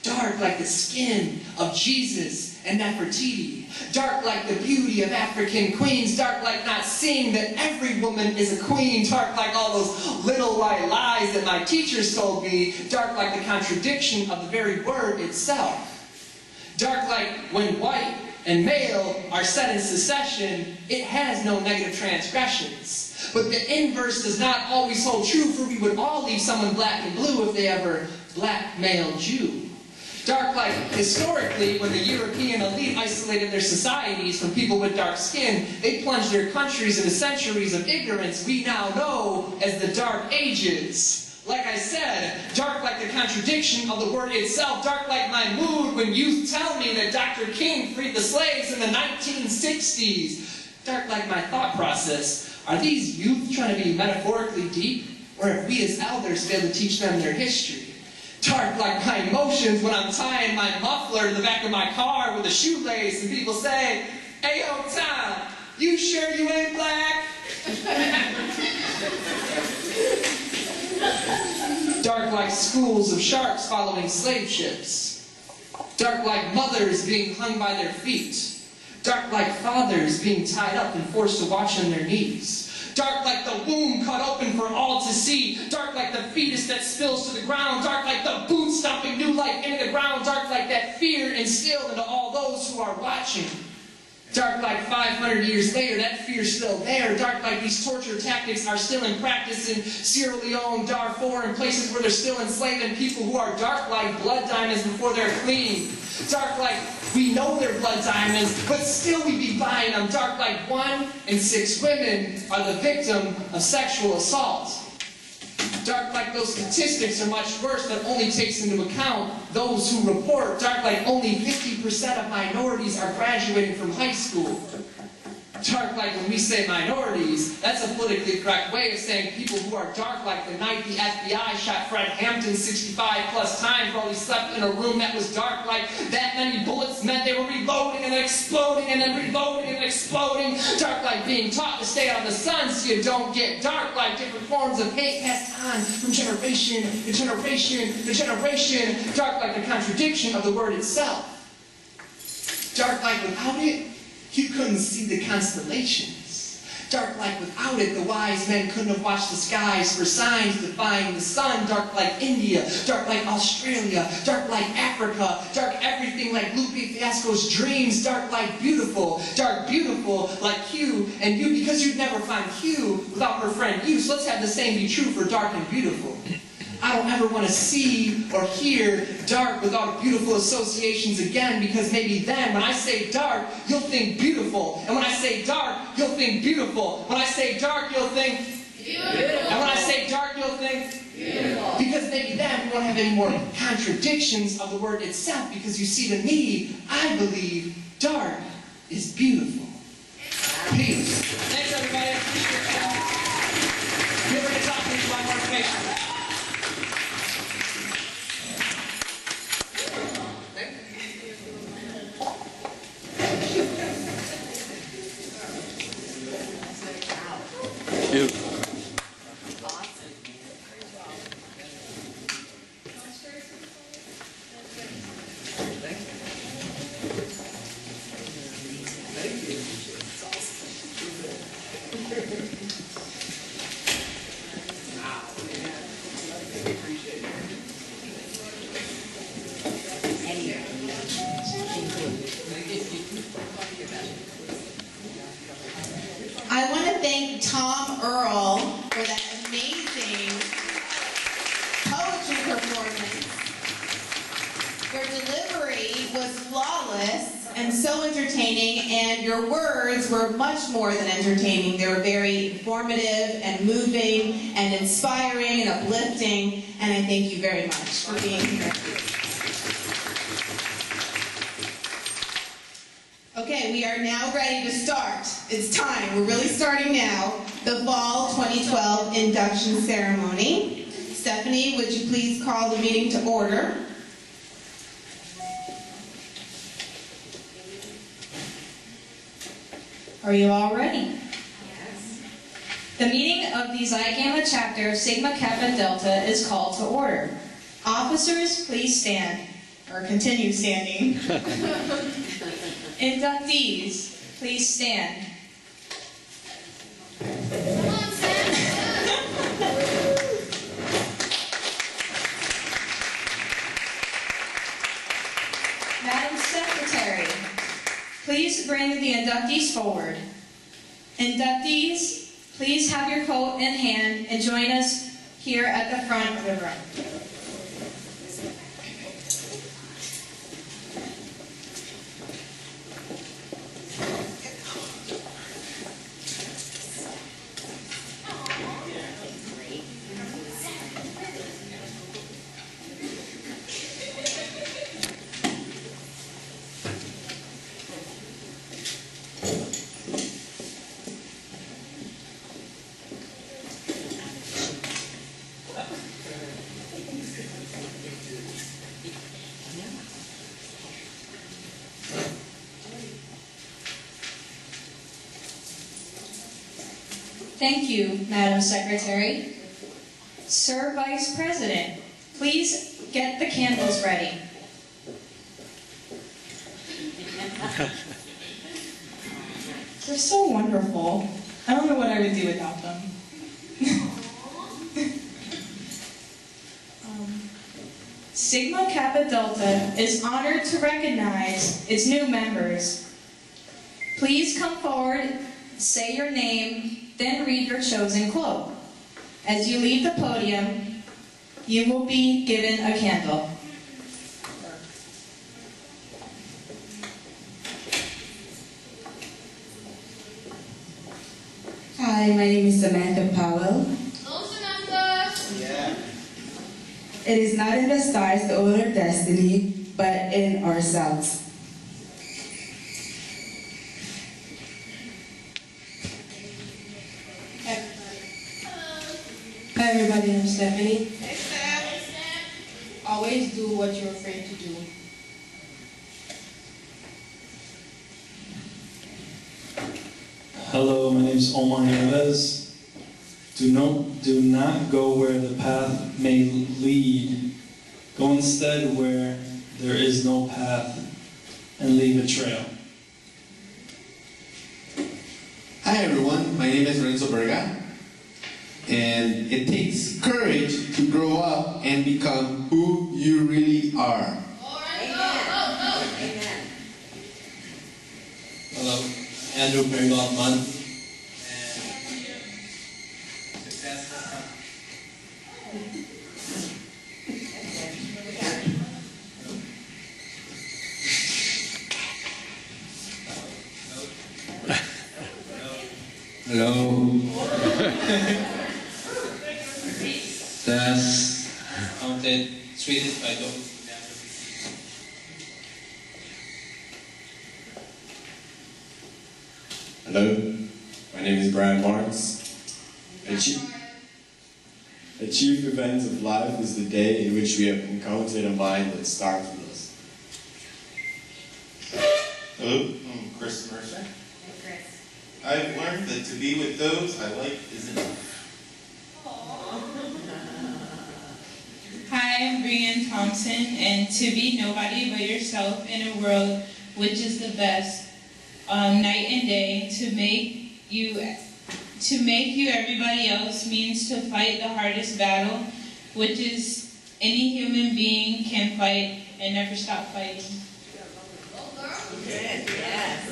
Dark like the skin of Jesus and Nefertiti. Dark like the beauty of African queens. Dark like not seeing that every woman is a queen. Dark like all those little white lies that my teachers told me. Dark like the contradiction of the very word itself. Dark like when white and male are set in succession, it has no negative transgressions. But the inverse does not always hold true, for we would all leave someone black and blue if they ever blackmailed you. Dark like historically, when the European elite isolated their societies from people with dark skin, they plunged their countries into centuries of ignorance we now know as the Dark Ages. Like I said, dark like the contradiction of the word itself, dark like my mood when youth tell me that Dr. King freed the slaves in the 1960s. Dark like my thought process. Are these youth trying to be metaphorically deep? Or have we as elders failed to teach them their history? Dark like my emotions when I'm tying my muffler to the back of my car with a shoelace and people say, "Hey, yo, Tom, you sure you ain't black?" Dark like schools of sharks following slave ships. Dark like mothers being hung by their feet. Dark like fathers being tied up and forced to watch on their knees. Dark like the womb cut open for all to see. Dark like the fetus that spills to the ground. Dark like the boot stomping new life into the ground. Dark like that fear instilled into all those who are watching. Dark like 500 years later, that fear's still there. Dark like these torture tactics are still in practice in Sierra Leone, Darfur, and places where they're still enslaving people who are dark like blood diamonds before they're clean. Dark like we know they're blood diamonds, but still we be buying them. Dark like 1 in 6 women are the victim of sexual assault. Dark like those statistics are much worse that only takes into account those who report. Dark like only 50% of minorities are graduating from high school. Dark like when we say minorities, that's a politically correct way of saying people who are dark like the night the FBI shot Fred Hampton 65 plus times while he slept in a room that was dark like that many bullets meant they were reloading and exploding and then reloading and exploding. Dark like being taught to stay out of the sun so you don't get dark like different forms of hate passed on from generation to generation to generation. Dark like the contradiction of the word itself. Dark like without it, you couldn't see the constellations. Dark like without it, the wise men couldn't have watched the skies for signs to find the sun. Dark like India, dark like Australia, dark like Africa, dark everything like Lupe Fiasco's dreams. Dark like beautiful like Hugh and you, because you'd never find Hugh without her friend you. So let's have the same be true for dark and beautiful. I don't ever want to see or hear dark without beautiful associations again, because maybe then when I say dark, you'll think beautiful. And when I say dark, you'll think beautiful. When I say dark, you'll think beautiful. And when I say dark, you'll think beautiful. Because maybe then we won't have any more contradictions of the word itself, because you see, to me, I believe dark is beautiful. Peace. Thanks, everybody. I appreciate that. Feel free to talk to me for more information. I want to thank Tom Earl for that amazing poetry performance. Your delivery was flawless and so entertaining, and your words were much more than entertaining. They were very informative and moving and inspiring and uplifting, and I thank you very much for being here. Okay, we are now ready to start. It's time. We're really starting now. The Fall 2012 Induction Ceremony. Stephanie, would you please call the meeting to order? Are you all ready? Yes. The meeting of the Xi Gamma chapter of Sigma Kappa Delta is called to order. Officers, please stand, or continue standing. Inductees, please stand. Madam Secretary, please bring the inductees forward. Inductees, please have your coat in hand and join us here at the front of the room. Thank you, Madam Secretary. Sir Vice President, please get the candles ready. They're so wonderful. I don't know what I would do without them. Sigma Kappa Delta is honored to recognize its new members. Please come forward, say your name, then read your chosen quote. As you leave the podium, you will be given a candle. Hi, my name is Samantha Powell. Hello, Samantha. Yeah. It is not in the stars the order of destiny, but in ourselves. Hi everybody, I'm Stephanie. Hey, Steph. Always do what you're afraid to do. Hello, my name is Omar Neves. Do not go where the path may lead. Go instead where there is no path and leave a trail. Hi everyone, my name is Renzo Berga. And it takes courage to grow up and become who you really are. Amen. Hello, Andrew Perry-Lockman. Hello. That's counted sweetest idol. Hello, my name is Brian Barnes. The chief event of life is the day in which we have encountered a mind that starts with us. Hello, I'm Chris Mercer. Hey, Chris. I've learned that to be with those I like is enough. Hi, I'm Brianne Thompson, and to be nobody but yourself in a world which is the best, night and day, to make you everybody else means to fight the hardest battle, which is any human being can fight and never stop fighting. Good, yes.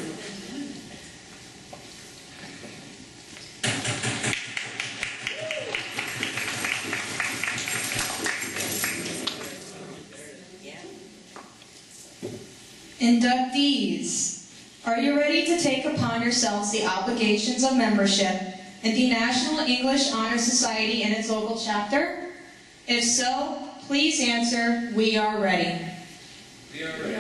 Inductees, are you ready to take upon yourselves the obligations of membership in the National English Honor Society and its local chapter? If so, please answer, we are ready. We are ready.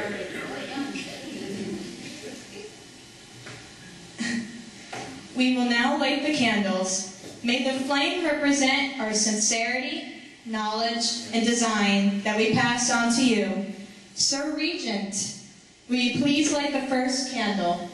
We will now light the candles. May the flame represent our sincerity, knowledge, and design that we pass on to you. Sir Regent, will you please light the first candle?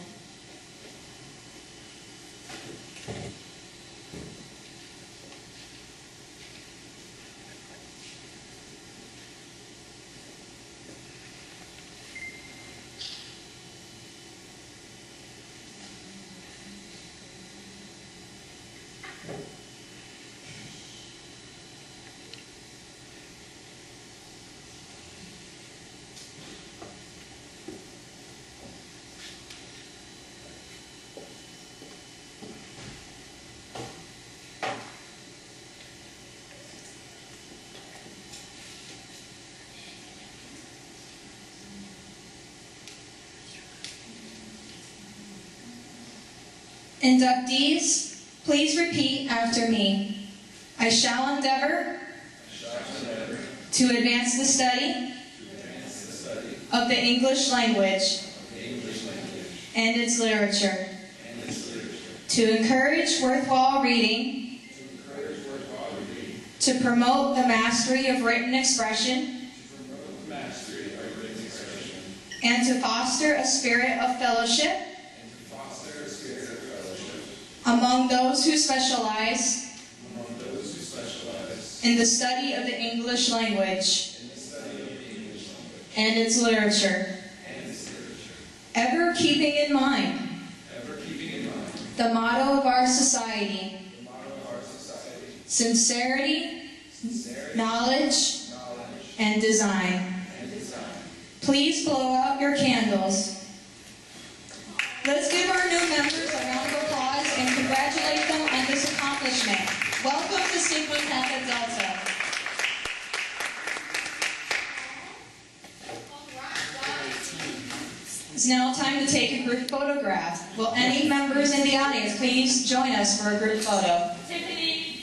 Inductees, please repeat after me. I shall endeavor to advance the study of the English language and its literature, to encourage worthwhile reading, to promote the mastery of written expression, and to foster a spirit of fellowship among those who specialize in the study of the English language and its literature, ever keeping in mind the motto of our society, sincerity, knowledge, and design. Please blow out your candles. Let's give our new members a round of applause and congratulate them on this accomplishment. Welcome to Sigma Kappa Delta. It's now time to take a group photograph. Will any members in the audience please join us for a group photo? Tiffany.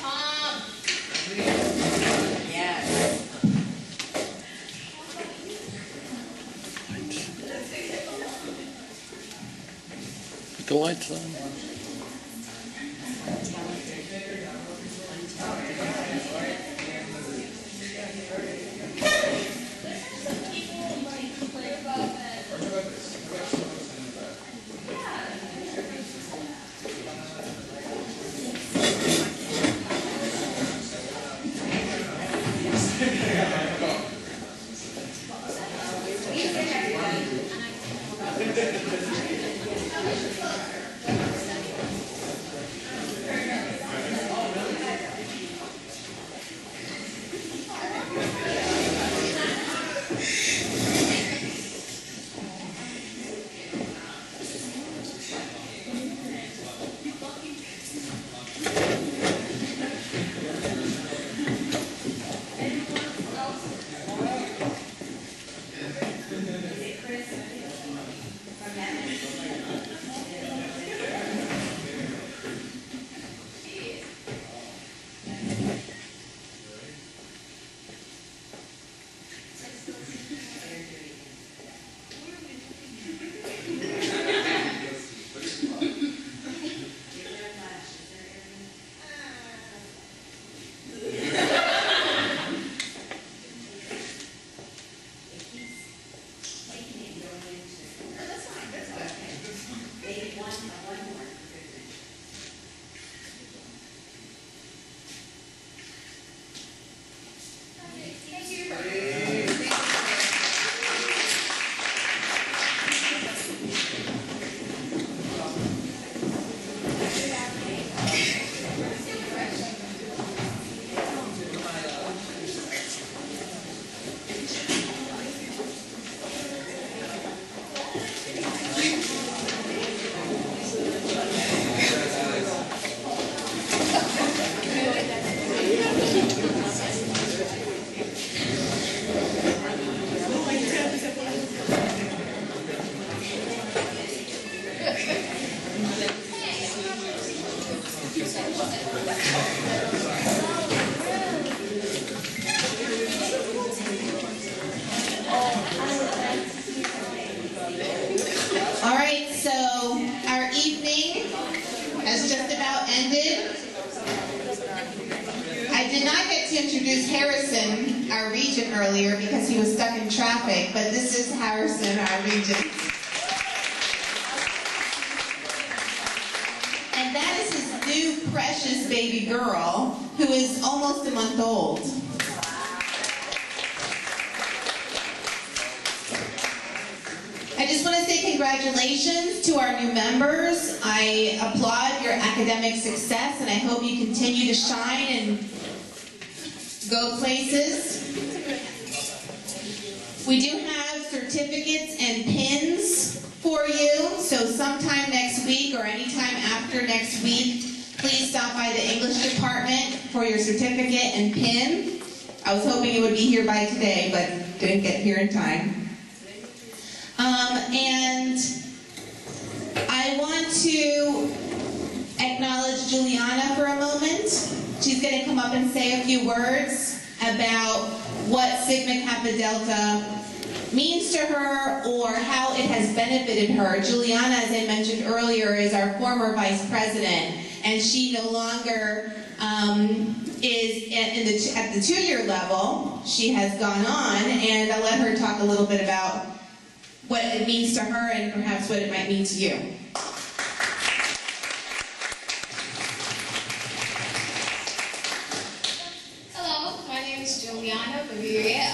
Tom. Yes. Put the lights on. introduce Harrison, our regent, earlier because he was stuck in traffic, but this is Harrison, our regent. And that is his new precious baby girl, who is almost a month old. I just want to say congratulations to our new members. I applaud your academic success, and I hope you continue to shine and go places. We do have certificates and pins for you, so sometime next week or anytime after next week, please stop by the English department for your certificate and pin. I was hoping it would be here by today, but didn't get here in time. And I want to acknowledge Juliana for a moment. She's going to come up and say a few words about what Sigma Kappa Delta means to her or how it has benefited her. Juliana, as I mentioned earlier, is our former vice president, and she no longer is at the 2-year level. She has gone on, and I'll let her talk a little bit about what it means to her and perhaps what it might mean to you. Hello, my name is Juliana Bavaria.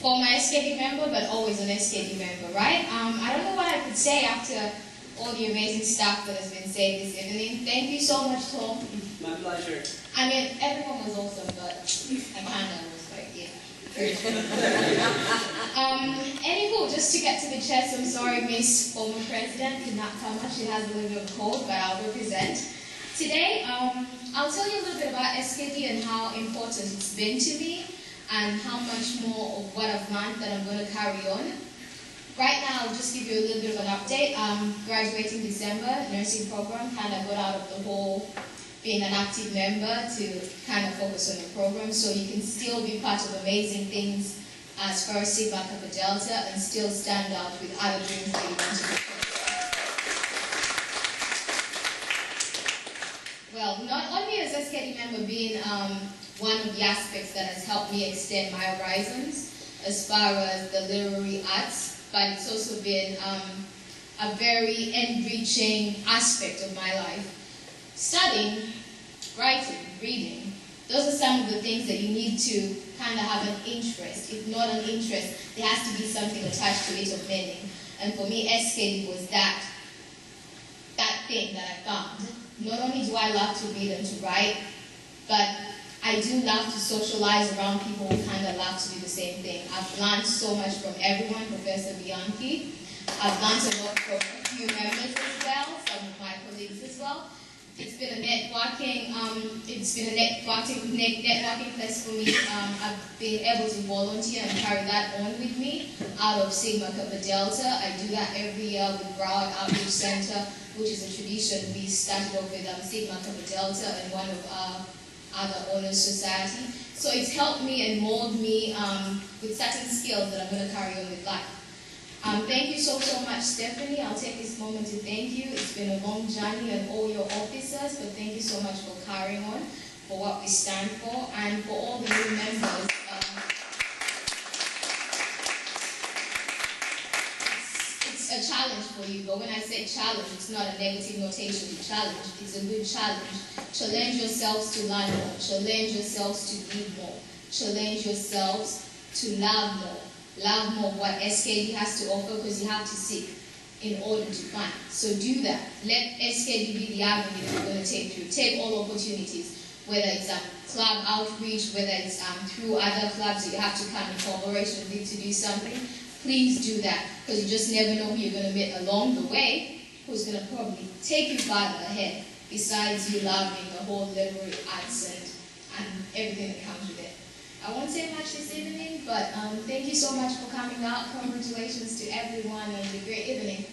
Former SKD member, but always an SKD member, right? I don't know what I could say after all the amazing stuff that has been said this evening. Thank you so much, Tom. My pleasure. I mean, everyone was awesome, but I kind of was like, yeah. Anywho, just to get to the chest, I'm sorry, Miss Former President could not come up. She has a little bit of a cold, but I'll represent. Today, I'll tell you a little bit about SKD and how important it's been to me and how much more of what I've learned that I'm going to carry on. Right now, I'll just give you a little bit of an update. I'm graduating December, nursing program, kind of got out of the whole being an active member to kind of focus on the program, so you can still be part of amazing things as far as Sigma Kappa Delta and still stand out with other dreams that you want to do. Well, not only as SKD member being one of the aspects that has helped me extend my horizons as far as the literary arts, but it's also been a very enriching aspect of my life. Studying, writing, reading, those are some of the things that you need to kind of have an interest. If not an interest, there has to be something attached to it of meaning. And for me, SKD was that thing that I found. Not only do I love to read and to write, but I do love to socialize around people who kind of love to do the same thing. I've learned so much from everyone, Professor Bianchi. I've learned a lot from a few members as well, some of my colleagues as well. It's been a networking place for me. I've been able to volunteer and carry that on with me out of Sigma Kappa Delta. I do that every year with Broward Outreach Center, which is a tradition we started off with Sigma Kappa Delta and one of our other honors society. So it's helped me and mold me with certain skills that I'm going to carry on with life. Thank you so much, Stephanie. I'll take this moment to thank you. It's been a long journey and all your officers, but thank you so much for carrying on, for what we stand for, and for all the new members. It's a challenge for you, but when I say challenge, it's not a negative notation. Challenge, it's a good challenge. Challenge yourselves to learn more. Challenge yourselves to read more. Challenge yourselves to love more. Love more what SKD has to offer, because you have to seek in order to find. So do that. Let SKD be the avenue that we're going to take through. Take all opportunities, whether it's club outreach, whether it's through other clubs that you have to come in collaboration with to do something. Please do that, because you just never know who you're going to meet along the way, who's going to probably take you farther ahead, besides you loving the whole literary arts and everything that comes with it. I won't say much this evening, but thank you so much for coming out. Congratulations to everyone and a great evening.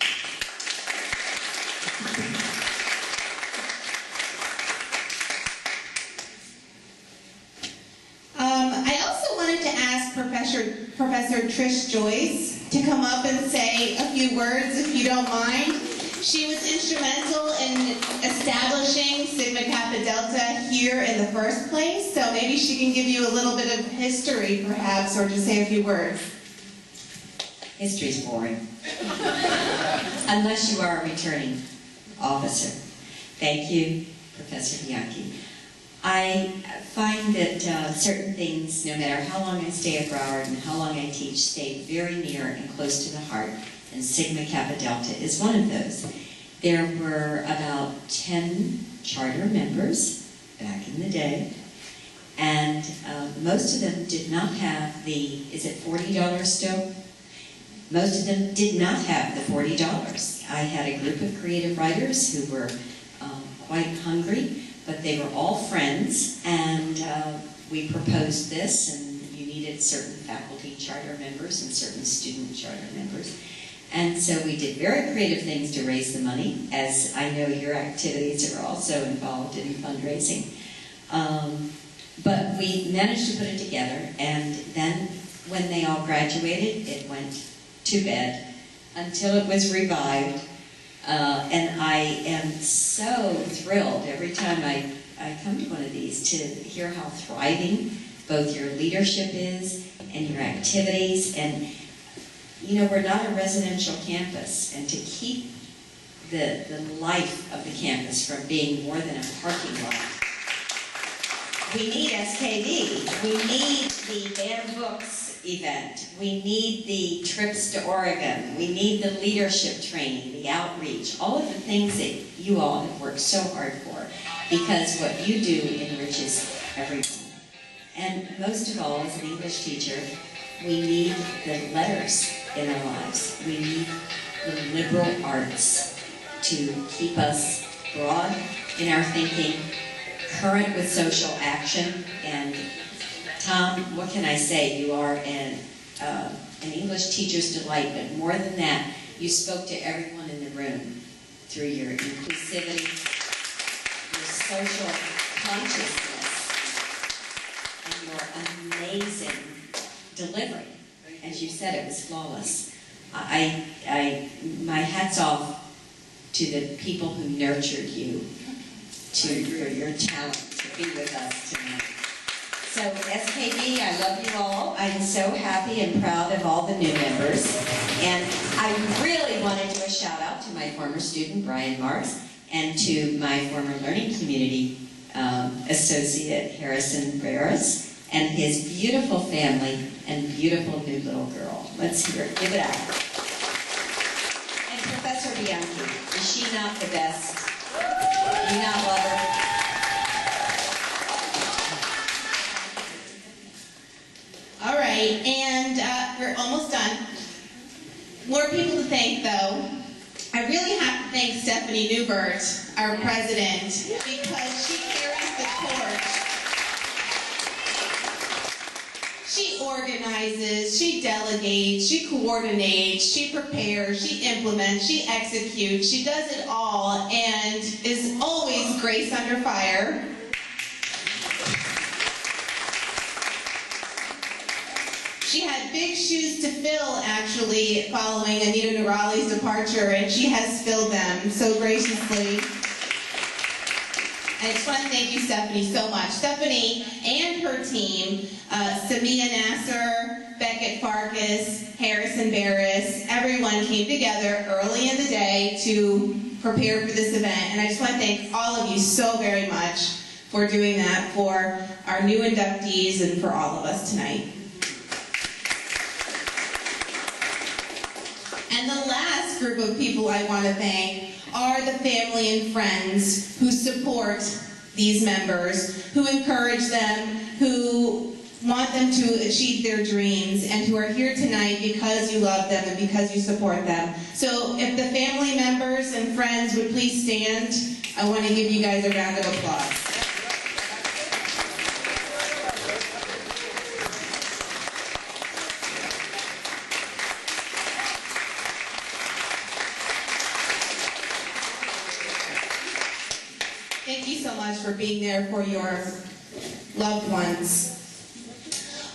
I also wanted to ask Professor Trish Joyce to come up and say a few words, if you don't mind. She was instrumental in establishing Sigma Kappa Delta here in the first place, so maybe she can give you a little bit of history, perhaps, or just say a few words. History's boring. Unless you are a returning officer. Thank you, Professor Bianchi. I find that certain things, no matter how long I stay at Broward and how long I teach, stay very near and close to the heart, and Sigma Kappa Delta is one of those. There were about 10 charter members back in the day, and most of them did not have the, is it $40 still? Most of them did not have the $40. I had a group of creative writers who were quite hungry, but they were all friends, and we proposed this, and you needed certain faculty charter members and certain student charter members. And so we did very creative things to raise the money, as I know your activities are also involved in fundraising. But we managed to put it together, and then when they all graduated, it went to bed until it was revived. And I am so thrilled every time I come to one of these to hear how thriving both your leadership is and your activities. And you know, we're not a residential campus, and to keep the life of the campus from being more than a parking lot, we need SKD. We need the Banned Books event. We need the trips to Oregon. We need the leadership training, the outreach, all of the things that you all have worked so hard for, because what you do enriches everyone. And most of all, as an English teacher, we need the letters in our lives. We need the liberal arts to keep us broad in our thinking, current with social action. And Tom, what can I say? You are an English teacher's delight, but more than that, you spoke to everyone in the room through your inclusivity, your social consciousness, and your amazing delivery. As you said, it was flawless. My hat's off to the people who nurtured you, for your talent to be with us tonight. So SKD, I love you all. I'm so happy and proud of all the new members. And I really want to do a shout out to my former student, Brian Marks, and to my former learning community associate, Harrison Barris, and his beautiful family and beautiful new little girl. Let's hear it. Give it up. And Professor Bianchi, is she not the best? Do you not love her? All right, and we're almost done. More people to thank, though. I really have to thank Stephanie Newbert, our president, because she carries the torch. She organizes, she delegates, she coordinates, she prepares, she implements, she executes, she does it all, and is always grace under fire. She had big shoes to fill, actually, following Anita Nurali's departure, and she has filled them so graciously. I just want to thank you, Stephanie, so much. Stephanie and her team, Samia Nasser, Beckett Farkas, Harrison Barris, everyone came together early in the day to prepare for this event. And I just want to thank all of you so very much for doing that, for our new inductees and for all of us tonight. And the last group of people I want to thank are the family and friends who support these members, who encourage them, who want them to achieve their dreams, and who are here tonight because you love them and because you support them. So if the family members and friends would please stand, I want to give you guys a round of applause. Thank you so much for being there for your loved ones.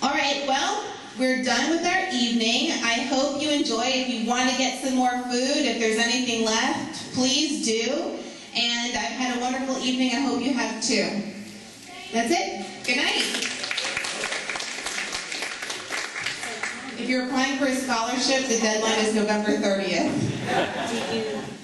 All right, well, we're done with our evening. I hope you enjoy. If you want to get some more food, if there's anything left, please do. And I've had a wonderful evening. I hope you have too. That's it. Good night. If you're applying for a scholarship, the deadline is November 30th.